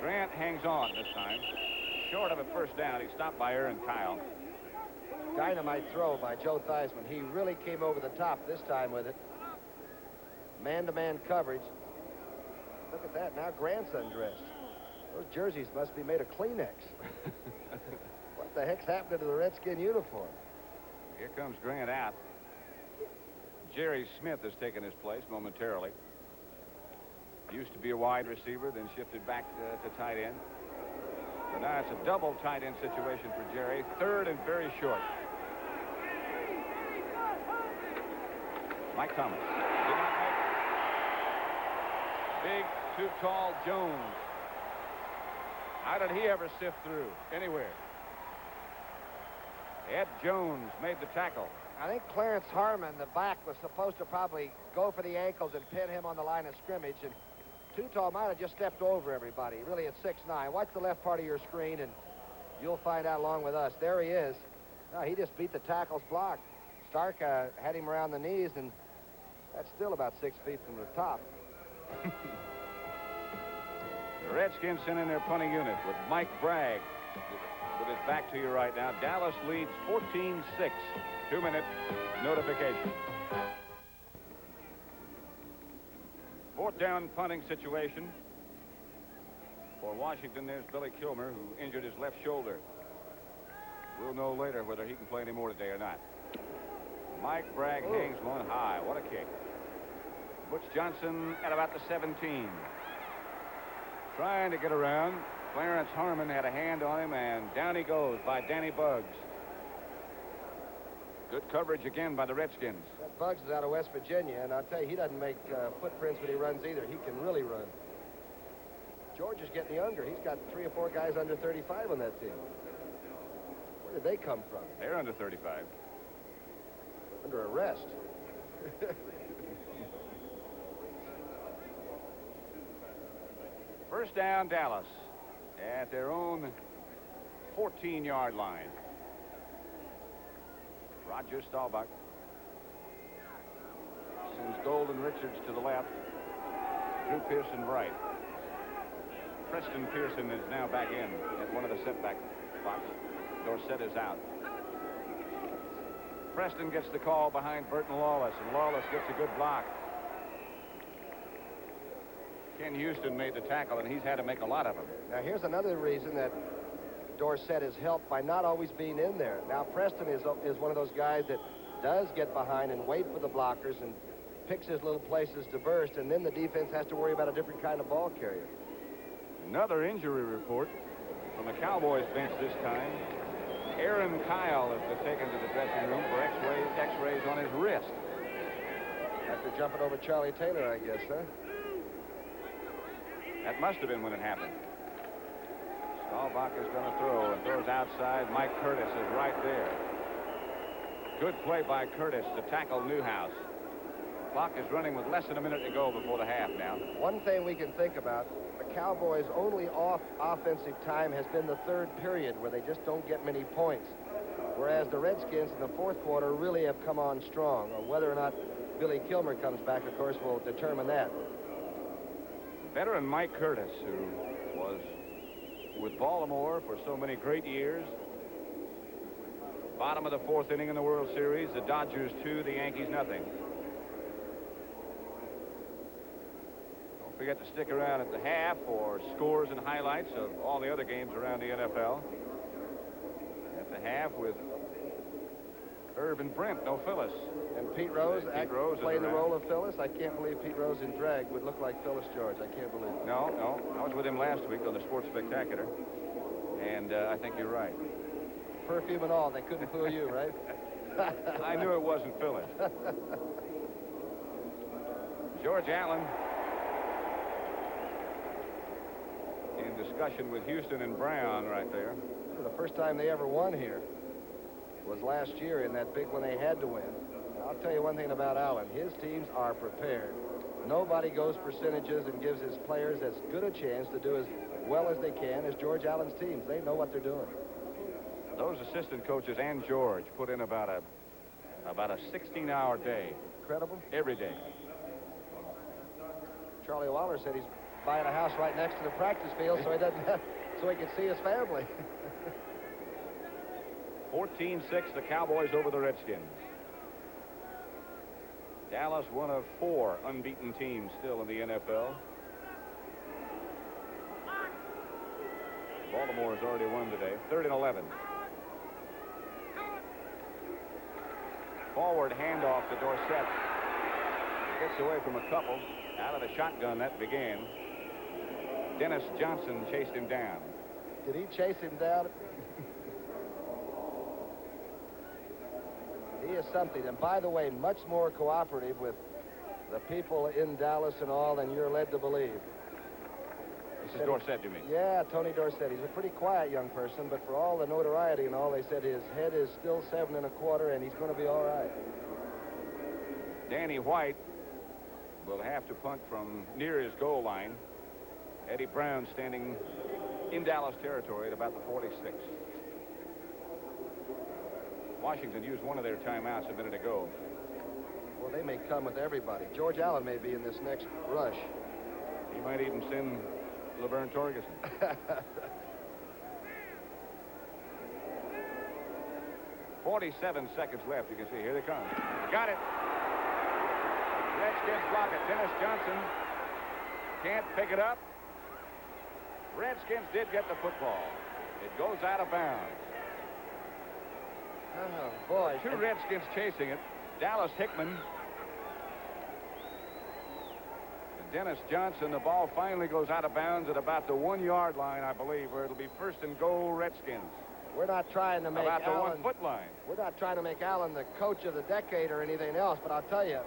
Grant hangs on this time. short of a first down. He stopped by Aaron Kyle. Dynamite throw by Joe Theismann. He really came over the top this time with it. Man-to-man coverage. Look at that. Now grandson dressed. Those jerseys must be made of Kleenex. What the heck's happening to the Redskin uniform? Here comes Grant out. Jerry Smith has taken his place momentarily. Used to be a wide receiver, then shifted back to tight end. But now it's a double tight end situation for Jerry. Third and very short. Mike Thomas. Did not make it. Big, too tall Jones. How did he ever sift through? Anywhere. Ed Jones made the tackle. I think Clarence Harmon, the back, was supposed to probably go for the ankles and pin him on the line of scrimmage. And Too Tall might have just stepped over everybody, really at 6'9". Watch the left part of your screen, and you'll find out along with us. There he is. No, he just beat the tackle's block. Stark had him around the knees, and that's still about 6 feet from the top. The Redskins sent in their punting unit with Mike Bragg with his back to you right now. Dallas leads 14-6. 2-minute notification. Fourth down punting situation. For Washington, there's Billy Kilmer, who injured his left shoulder. We'll know later whether he can play anymore today or not. Mike Bragg hangs one high. What a kick. Butch Johnson at about the 17. Trying to get around. Clarence Harmon had a hand on him, and down he goes by Danny Buggs. Good coverage again by the Redskins. That Buggs is out of West Virginia, and I'll tell you, he doesn't make footprints when he runs either. He can really run. George is getting younger. He's got 3 or 4 guys under 35 on that team. Where did they come from? They're under 35. Under arrest. First down, Dallas at their own 14-yard line. Roger Staubach sends Golden Richards to the left. Drew Pearson right. Preston Pearson is now back in at one of the setback spots. Dorsett is out. Preston gets the call behind Burton Lawless, and Lawless gets a good block. Ken Houston made the tackle, and he's had to make a lot of them. Now, here's another reason that Dorsett is helped by not always being in there. Now, Preston is one of those guys that does get behind and wait for the blockers and picks his little places to burst, and then the defense has to worry about a different kind of ball carrier. Another injury report from the Cowboys bench this time. Aaron Kyle has been taken to the dressing room for x-rays on his wrist. After jumping over Charlie Taylor, I guess, huh? That must have been when it happened. Staubach is going to throw and throws outside. Mike Curtis is right there. Good play by Curtis to tackle Newhouse. Clock is running with less than a minute to go before the half now. One thing we can think about, the Cowboys' only offensive time has been the third period, where they just don't get many points. Whereas the Redskins in the fourth quarter really have come on strong. Whether or not Billy Kilmer comes back, of course, will determine that. Veteran Mike Curtis, who was with Baltimore for so many great years. Bottom of the fourth inning in the World Series. The Dodgers 2, the Yankees nothing. Don't forget to stick around at the half for scores and highlights of all the other games around the NFL. At the half with Irvin Brent, no Phyllis. And Pete Rose playing the role of Phyllis. I can't believe Pete Rose in drag would look like Phyllis George. I can't believe it. No. I was with him last week on the Sports Spectacular. And I think you're right. Perfume and all. They couldn't fool you, right? I knew it wasn't Phyllis. George Allen in discussion with Houston and Brown right there. The first time they ever won here was last year in that big one they had to win. I'll tell you one thing about Allen. His teams are prepared. Nobody goes percentages and gives his players as good a chance to do as well as they can as George Allen's teams. They know what they're doing. Those assistant coaches and George put in about a 16-hour day. Incredible. Every day. Charlie Waller said he's buying a house right next to the practice field so he can see his family. 14-6, the Cowboys over the Redskins. Dallas, one of 4 unbeaten teams still in the NFL. Baltimore has already won today, 3rd and 11. Forward handoff to Dorsett. Gets away from a couple. Out of the shotgun that began. Dennis Johnson chased him down. Did he chase him down? He is something. And by the way, much more cooperative with the people in Dallas and all than you're led to believe. This is Dorsett, you mean? Yeah, Tony Dorsett. He's a pretty quiet young person, but for all the notoriety and all, they said his head is still 7 1/4, and he's going to be all right. Danny White will have to punt from near his goal line. Eddie Brown standing in Dallas territory at about the 46. Washington used one of their timeouts a minute ago. Well, they may come with everybody. George Allen may be in this next rush. He might even send Laverne Torgerson. 47 seconds left. You can see, here they come. Got it. Redskins block it. Dennis Johnson can't pick it up. Redskins did get the football. It goes out of bounds. Oh, boy. 2 Redskins chasing it. Dallas Hickman. And Dennis Johnson. The ball finally goes out of bounds at about the 1-yard line, I believe, where it'll be 1st and goal Redskins. We're not trying to make about the Allen, 1-foot line. We're not trying to make Allen the coach of the decade or anything else, but I'll tell you,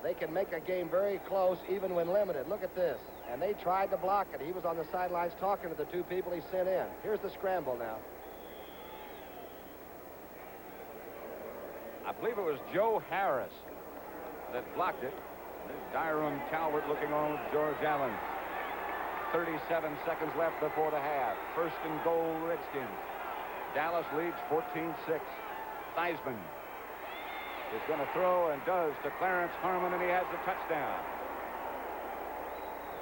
they can make a game very close even when limited. Look at this. And they tried to block it. He was on the sidelines talking to the 2 people he sent in. Here's the scramble now. I believe it was Joe Harris that blocked it. There's Dyron Talbot looking on with George Allen. 37 seconds left before the half. 1st and goal Redskins. Dallas leads 14-6. Theismann is going to throw and does to Clarence Harmon, and he has the touchdown.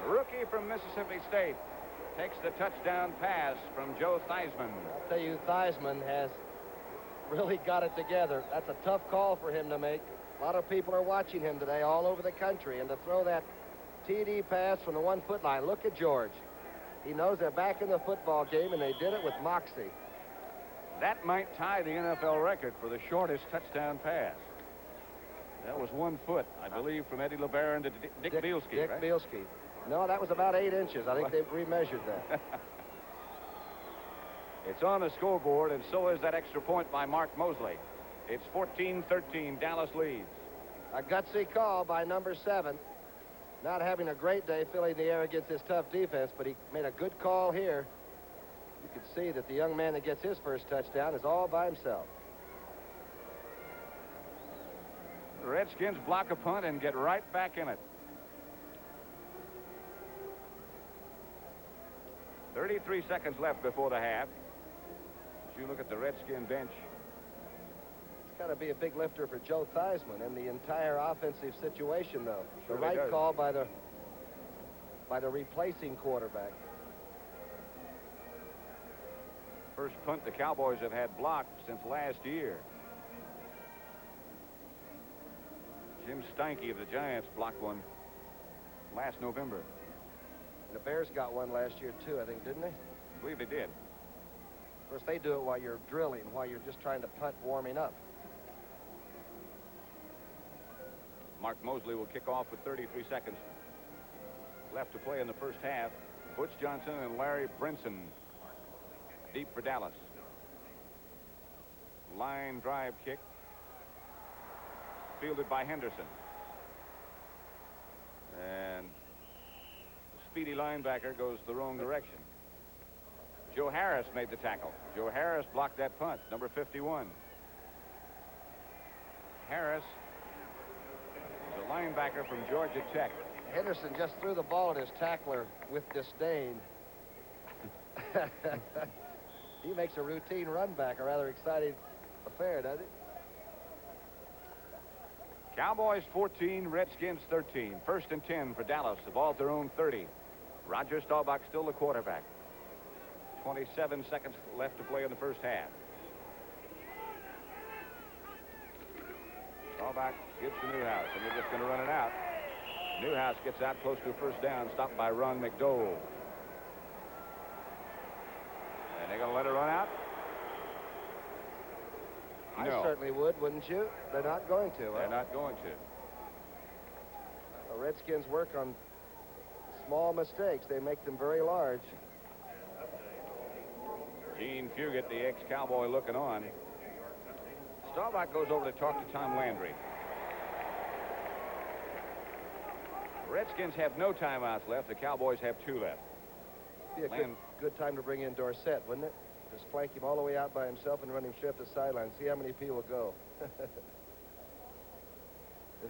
The rookie from Mississippi State takes the touchdown pass from Joe Theismann. I'll tell you, Theismann has really got it together. That's a tough call for him to make. A lot of people are watching him today all over the country, and to throw that TD pass from the 1-foot line. Look at George. He knows they're back in the football game, and they did it with moxie. That might tie the NFL record for the shortest touchdown pass. That was 1 foot, I believe, from Eddie LeBaron to Dick Bielski, Dick right? Bielski. No, that was about 8 inches. I think they've remeasured that. It's on the scoreboard, and so is that extra point by Mark Mosley. It's 14-13. Dallas leads. A gutsy call by number 7. Not having a great day filling the air against this tough defense, but he made a good call here. You can see that the young man that gets his first touchdown is all by himself. The Redskins block a punt and get right back in it. 33 seconds left before the half. As you look at the Redskin bench. It's got to be a big lifter for Joe Theismann and the entire offensive situation, though. Sure the right does. call by the replacing quarterback. First punt the Cowboys have had blocked since last year. Jim Steinke of the Giants blocked one last November. The Bears got one last year, too, I think, didn't they? I believe they did. Of course, they do it while you're drilling, while you're just trying to punt warming up. Mark Mosley will kick off with 33 seconds left to play in the first half. Butch Johnson and Larry Brinson deep for Dallas. Line drive kick fielded by Henderson. And the speedy linebacker goes the wrong direction. Joe Harris made the tackle. Joe Harris blocked that punt, number 51. Harris is a linebacker from Georgia Tech. Henderson just threw the ball at his tackler with disdain. He makes a routine run back, a rather exciting affair, doesn't he? Cowboys 14, Redskins 13. 1st and 10 for Dallas. The ball at their own 30. Roger Staubach still the quarterback. 27 seconds left to play in the first half. Staubach gives to Newhouse, and they're just going to run it out. Newhouse gets out close to a first down, stopped by Ron McDowell. And they're going to let it run out? I No. certainly would, wouldn't you? They're not going to. They're not going to. The Redskins work on small mistakes. They make them very large. Gene Fugate, the ex-Cowboy, looking on. Staubach goes over to talk to Tom Landry. The Redskins have no timeouts left. The Cowboys have 2 left. Be a good time to bring in Dorsett, wouldn't it? Just flank him all the way out by himself and run him straight up the sideline. See how many people go. And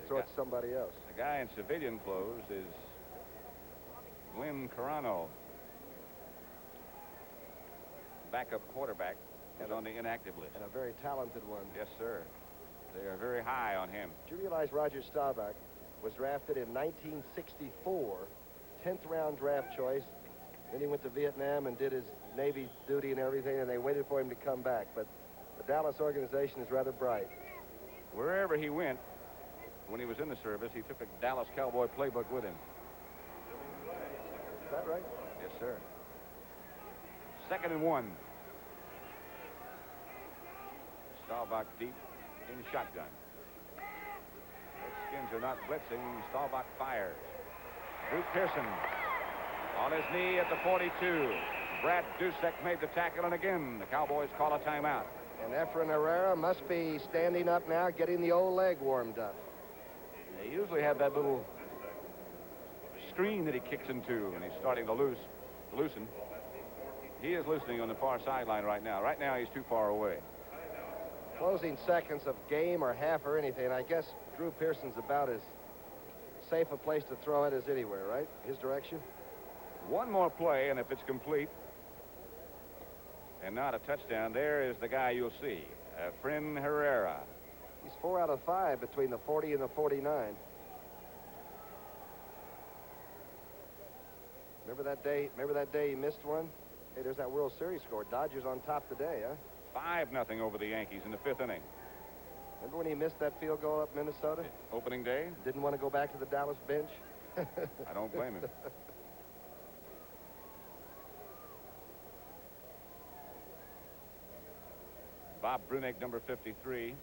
throw it to somebody else. The guy in civilian clothes is Glenn Carano. Backup quarterback is on the inactive list. And a very talented one. Yes, sir. They are very high on him. Did you realize Roger Staubach was drafted in 1964, 10th round draft choice? Then he went to Vietnam and did his Navy duty and everything, and they waited for him to come back. But the Dallas organization is rather bright. Wherever he went, when he was in the service, he took a Dallas Cowboy playbook with him. Is that right? Yes, sir. 2nd and 1. Staubach deep in shotgun. Redskins are not blitzing. Staubach fires. Drew Pearson on his knee at the 42. Brad Dorsett made the tackle, and again, the Cowboys call a timeout. And Efren Herrera must be standing up now, getting the old leg warmed up. They usually have that little screen that he kicks into, and he's starting to loosen. He is loosening on the far sideline right now. Right now, he's too far away. Closing seconds of game or half or anything. I guess Drew Pearson's about as safe a place to throw it as anywhere, right? His direction. One more play, and if it's complete and not a touchdown, there is the guy you'll see, Efren Herrera. He's 4 out of 5 between the 40 and the 49. Remember that day he missed one? Hey, there's that World Series score. Dodgers on top today, huh? 5-0 over the Yankees in the 5th inning. Remember when he missed that field goal up Minnesota? Opening day? Didn't want to go back to the Dallas bench? I don't blame him. Bob Bruneck, number 53,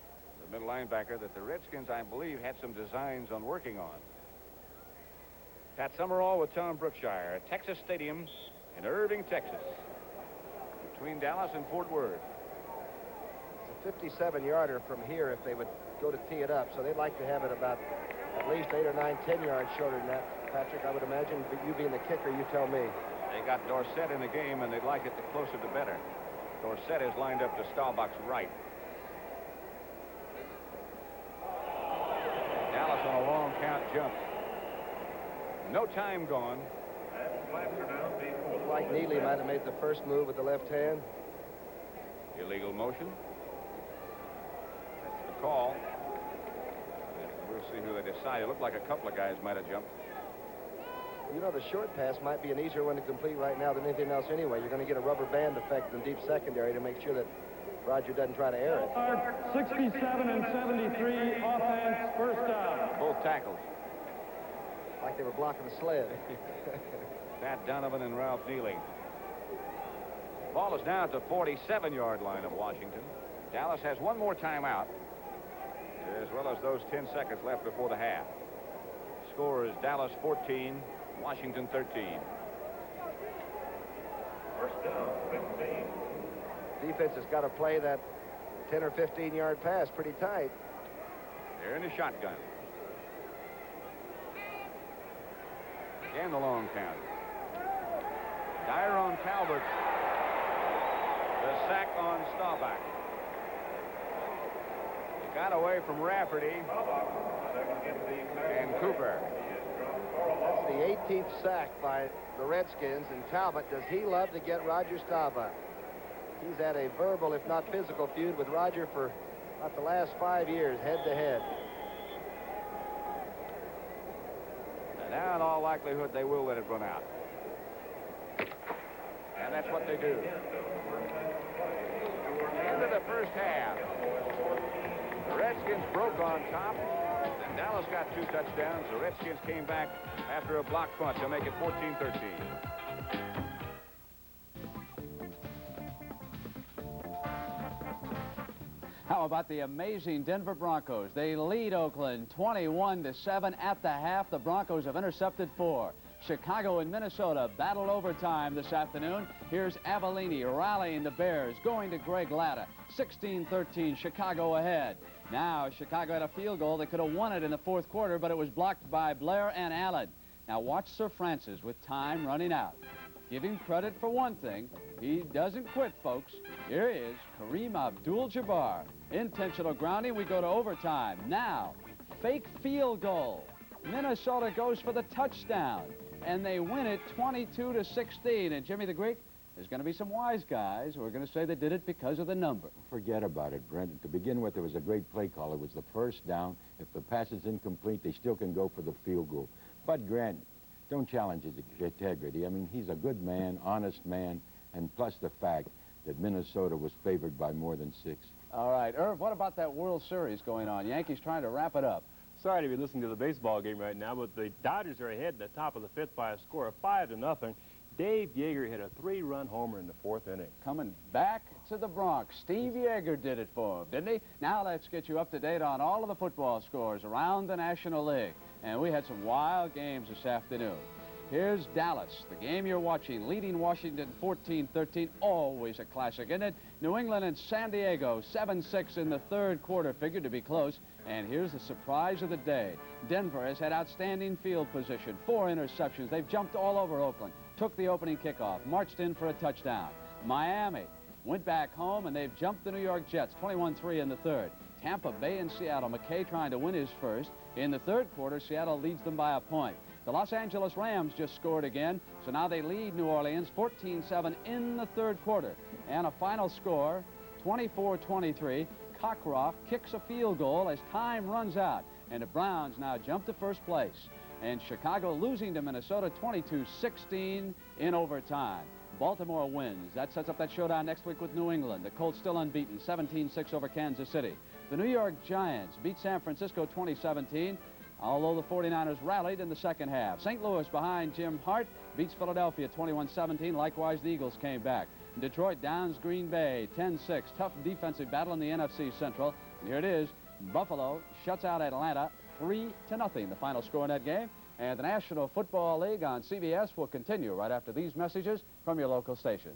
the middle linebacker that the Redskins, I believe, had some designs on working on. Pat Summerall with Tom Brookshire at Texas Stadium in Irving, Texas, between Dallas and Fort Worth. It's a 57-yarder from here if they would go to tee it up, so they'd like to have it about at least 8 or 9, 10 yards shorter than that, Patrick, I would imagine. But you being the kicker, you tell me. They got Dorsett in the game, and they'd like it the closer the better. Dorsett is lined up to Staubach's right. Dallas on a long count jump. No time gone. Looks like Neely might have made the first move with the left hand. Illegal motion. That's the call. We'll see who they decide. It looked like a couple of guys might have jumped. You know, the short pass might be an easier one to complete right now than anything else anyway. You're going to get a rubber band effect in deep secondary to make sure that Roger doesn't try to air it. 67 and 73, offense, first down. Both tackles. Like they were blocking the sled. Pat Donovan and Ralph Neely. Ball is now at the 47-yard line of Washington. Dallas has one more timeout, as well as those 10 seconds left before the half. Score is Dallas 14, Washington 13. First down, 15. Defense has got to play that 10 or 15-yard pass pretty tight. They're in a shotgun. Again, the long count. Tyrone Talbot. The sack on Staubach. He got away from Rafferty and Cooper. That's the 18th sack by the Redskins, and Talbot, does he love to get Roger Staubach? He's had a verbal, if not physical, feud with Roger for about the last 5 years, head-to-head. And now, in all likelihood, they will let it run out. And that's what they do. Into the first half. The Redskins broke on top. And Dallas got 2 touchdowns. The Redskins came back after a block punt to make it 14-13. How about the amazing Denver Broncos? They lead Oakland 21-7 at the half. The Broncos have intercepted 4. Chicago and Minnesota battle overtime this afternoon. Here's Avellini rallying the Bears, going to Greg Latta. 16-13, Chicago ahead. Now, Chicago had a field goal. They could have won it in the 4th quarter, but it was blocked by Blair and Allen. Now, watch Sir Francis with time running out. Give him credit for one thing. He doesn't quit, folks. Here is Kareem Abdul-Jabbar. Intentional grounding. We go to overtime. Now, fake field goal. Minnesota goes for the touchdown. And they win it 22-16. And Jimmy the Greek, there's going to be some wise guys who are going to say they did it because of the number. Forget about it, Brent. To begin with, there was a great play call. It was the first down. If the pass is incomplete, they still can go for the field goal. But Grant, don't challenge his integrity. I mean, he's a good man, honest man, and plus the fact that Minnesota was favored by more than 6. All right, Irv, what about that World Series going on? Yankees trying to wrap it up. Sorry to be listening to the baseball game right now, but the Dodgers are ahead in the top of the 5th by a score of 5-0. Dave Yeager hit a 3-run homer in the 4th inning. Coming back to the Bronx, Steve Yeager did it for him, didn't he? Now let's get you up to date on all of the football scores around the National League. And we had some wild games this afternoon. Here's Dallas, the game you're watching, leading Washington 14-13. Always a classic, isn't it? New England and San Diego, 7-6 in the 3rd quarter, figured to be close. And here's the surprise of the day. Denver has had outstanding field position, 4 interceptions. They've jumped all over Oakland, took the opening kickoff, marched in for a touchdown. Miami went back home, and they've jumped the New York Jets, 21-3 in the 3rd. Tampa Bay and Seattle, McKay trying to win his first. In the 3rd quarter, Seattle leads them by a point. The Los Angeles Rams just scored again, so now they lead New Orleans 14-7 in the 3rd quarter. And a final score, 24-23. Cockcroft kicks a field goal as time runs out, and the Browns now jump to first place. And Chicago losing to Minnesota 22-16 in overtime. Baltimore wins. That sets up that showdown next week with New England. The Colts still unbeaten, 17-6 over Kansas City. The New York Giants beat San Francisco 2017, although the 49ers rallied in the 2nd half. St. Louis behind Jim Hart beats Philadelphia 21-17. Likewise, the Eagles came back. Detroit downs Green Bay 10-6. Tough defensive battle in the NFC Central. And here it is. Buffalo shuts out Atlanta 3-0, the final score in that game. And the National Football League on CBS will continue right after these messages from your local stations.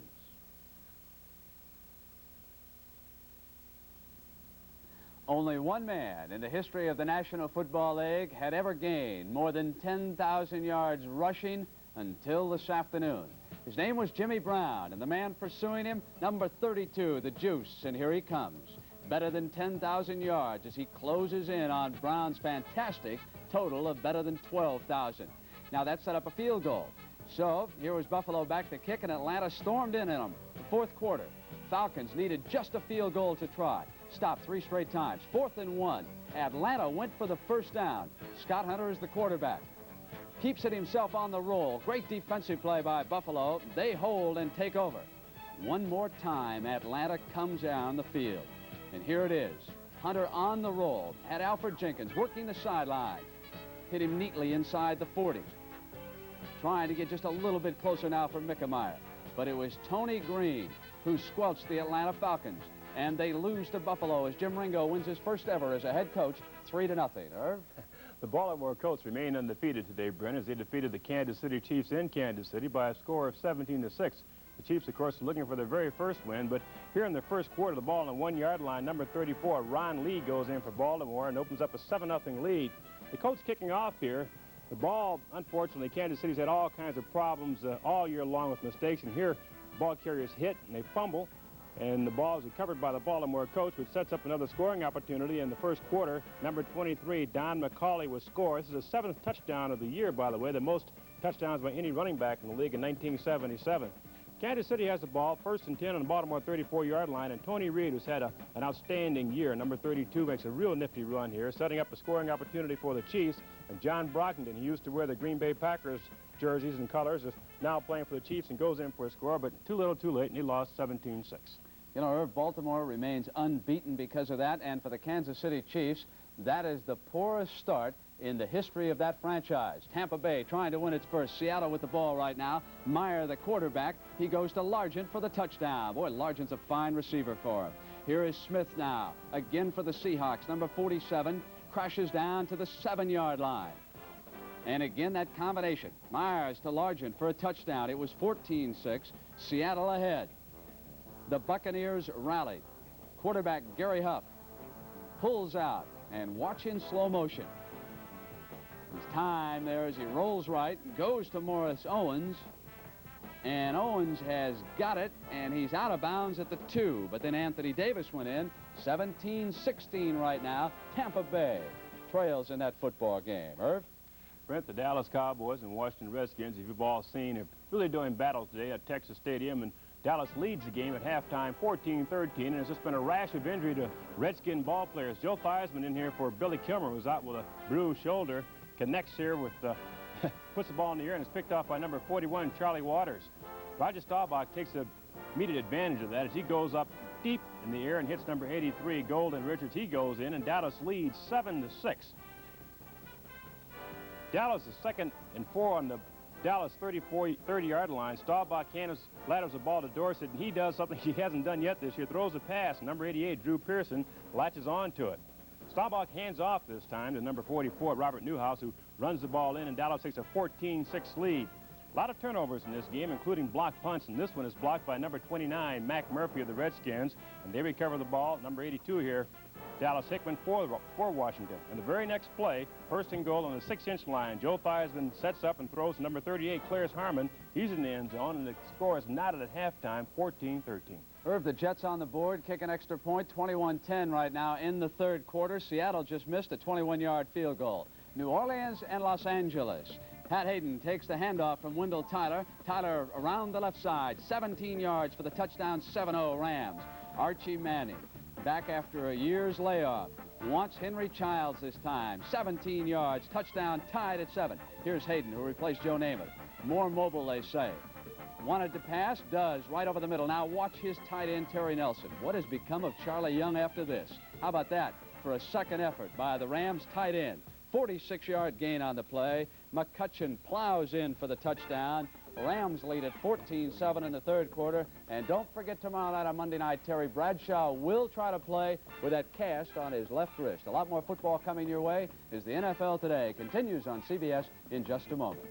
Only one man in the history of the National Football League had ever gained more than 10,000 yards rushing until this afternoon. His name was Jimmy Brown, and the man pursuing him, number 32, the Juice, and here he comes. Better than 10,000 yards as he closes in on Brown's fantastic total of better than 12,000. Now that set up a field goal. So here was Buffalo back to kick, and Atlanta stormed in him. The 4th quarter. Falcons needed just a field goal to try. Stopped 3 straight times. 4th and 1. Atlanta went for the first down. Scott Hunter is the quarterback. Keeps it himself on the roll. Great defensive play by Buffalo. They hold and take over. One more time, Atlanta comes down the field. And here it is. Hunter on the roll. Had Alfred Jenkins working the sideline. Hit him neatly inside the 40. Trying to get just a little bit closer now for Mickemeyer. But it was Tony Green who squelched the Atlanta Falcons. And they lose to Buffalo as Jim Ringo wins his first ever as a head coach, 3-0. Irv? The Baltimore Colts remain undefeated today, Brent, as they defeated the Kansas City Chiefs in Kansas City by a score of 17-6. The Chiefs, of course, are looking for their very first win, but here in the 1st quarter, the ball on the 1-yard line, number 34, Ron Lee goes in for Baltimore and opens up a 7-0 lead. The Colts kicking off here. The ball, unfortunately, Kansas City's had all kinds of problems all year long with mistakes, and here ball carriers hit and they fumble, and the ball is recovered by the Baltimore Colts, which sets up another scoring opportunity in the 1st quarter. Number 23, Don McCauley, was scored. This is the 7th touchdown of the year, by the way, the most touchdowns by any running back in the league in 1977. Kansas City has the ball, 1st and 10 on the Baltimore 34-yard line, and Tony Reed, who's had an outstanding year, number 32, makes a real nifty run here, setting up a scoring opportunity for the Chiefs. And John Brockington, he used to wear the Green Bay Packers jerseys and colors, is now playing for the Chiefs and goes in for a score, but too little too late, and he lost 17-6. You know, Irv, Baltimore remains unbeaten because of that, and for the Kansas City Chiefs, that is the poorest start in the history of that franchise. Tampa Bay trying to win its first. Seattle with the ball right now. Meyer, the quarterback, he goes to Largent for the touchdown. Boy, Largent's a fine receiver for him. Here is Smith now, again for the Seahawks. Number 47 crashes down to the 7-yard line. And again, that combination. Myers to Largent for a touchdown. It was 14-6. Seattle ahead. The Buccaneers rallied. Quarterback Gary Huff pulls out, and watch in slow motion. His time there as he rolls right, goes to Morris Owens, and Owens has got it, and he's out of bounds at the 2. But then Anthony Davis went in. 17-16 right now. Tampa Bay trails in that football game. Irv? Brent, the Dallas Cowboys and Washington Redskins, if you've all seen, are really doing battle today at Texas Stadium, and Dallas leads the game at halftime 14-13, and there's just been a rash of injury to Redskin ball players. Joe Theismann in here for Billy Kilmer, who's out with a bruised shoulder, connects here with, puts the ball in the air and is picked off by number 41, Charlie Waters. Roger Staubach takes immediate advantage of that as he goes up deep in the air and hits number 83, Golden Richards. He goes in, and Dallas leads 7-6. Dallas is 2nd and 4 on the Dallas 30-yard line. Staubach ladders the ball to Dorsett, and he does something he hasn't done yet this year. Throws a pass. Number 88, Drew Pearson, latches on to it. Staubach hands off this time to number 44, Robert Newhouse, who runs the ball in, and Dallas takes a 14-6 lead. A lot of turnovers in this game, including blocked punts, and this one is blocked by number 29, Mac Murphy of the Redskins, and they recover the ball. Number 82 here, Dallas Hickman for Washington. And the very next play, 1st and goal on the 6-inch line. Joe Theismann sets up and throws to number 38, Clarence Harmon. He's in the end zone, and the score is knotted at halftime, 14-13. Irv, the Jets on the board, kick an extra point, 21-10 right now in the 3rd quarter. Seattle just missed a 21-yard field goal. New Orleans and Los Angeles. Pat Hayden takes the handoff from Wendell Tyler. Tyler around the left side, 17 yards for the touchdown, 7-0 Rams. Archie Manning, back after a year's layoff, wants Henry Childs this time. 17 yards, touchdown, tied at 7. Here's Hayden, who replaced Joe Namath. More mobile, they say. Wanted to pass, does, right over the middle. Now watch his tight end, Terry Nelson. What has become of Charlie Young after this? How about that for a second effort by the Rams tight end? 46-yard gain on the play. McCutcheon plows in for the touchdown. Rams lead at 14-7 in the 3rd quarter. And don't forget tomorrow night on Monday night, Terry Bradshaw will try to play with that cast on his left wrist. A lot more football coming your way as the NFL Today continues on CBS in just a moment.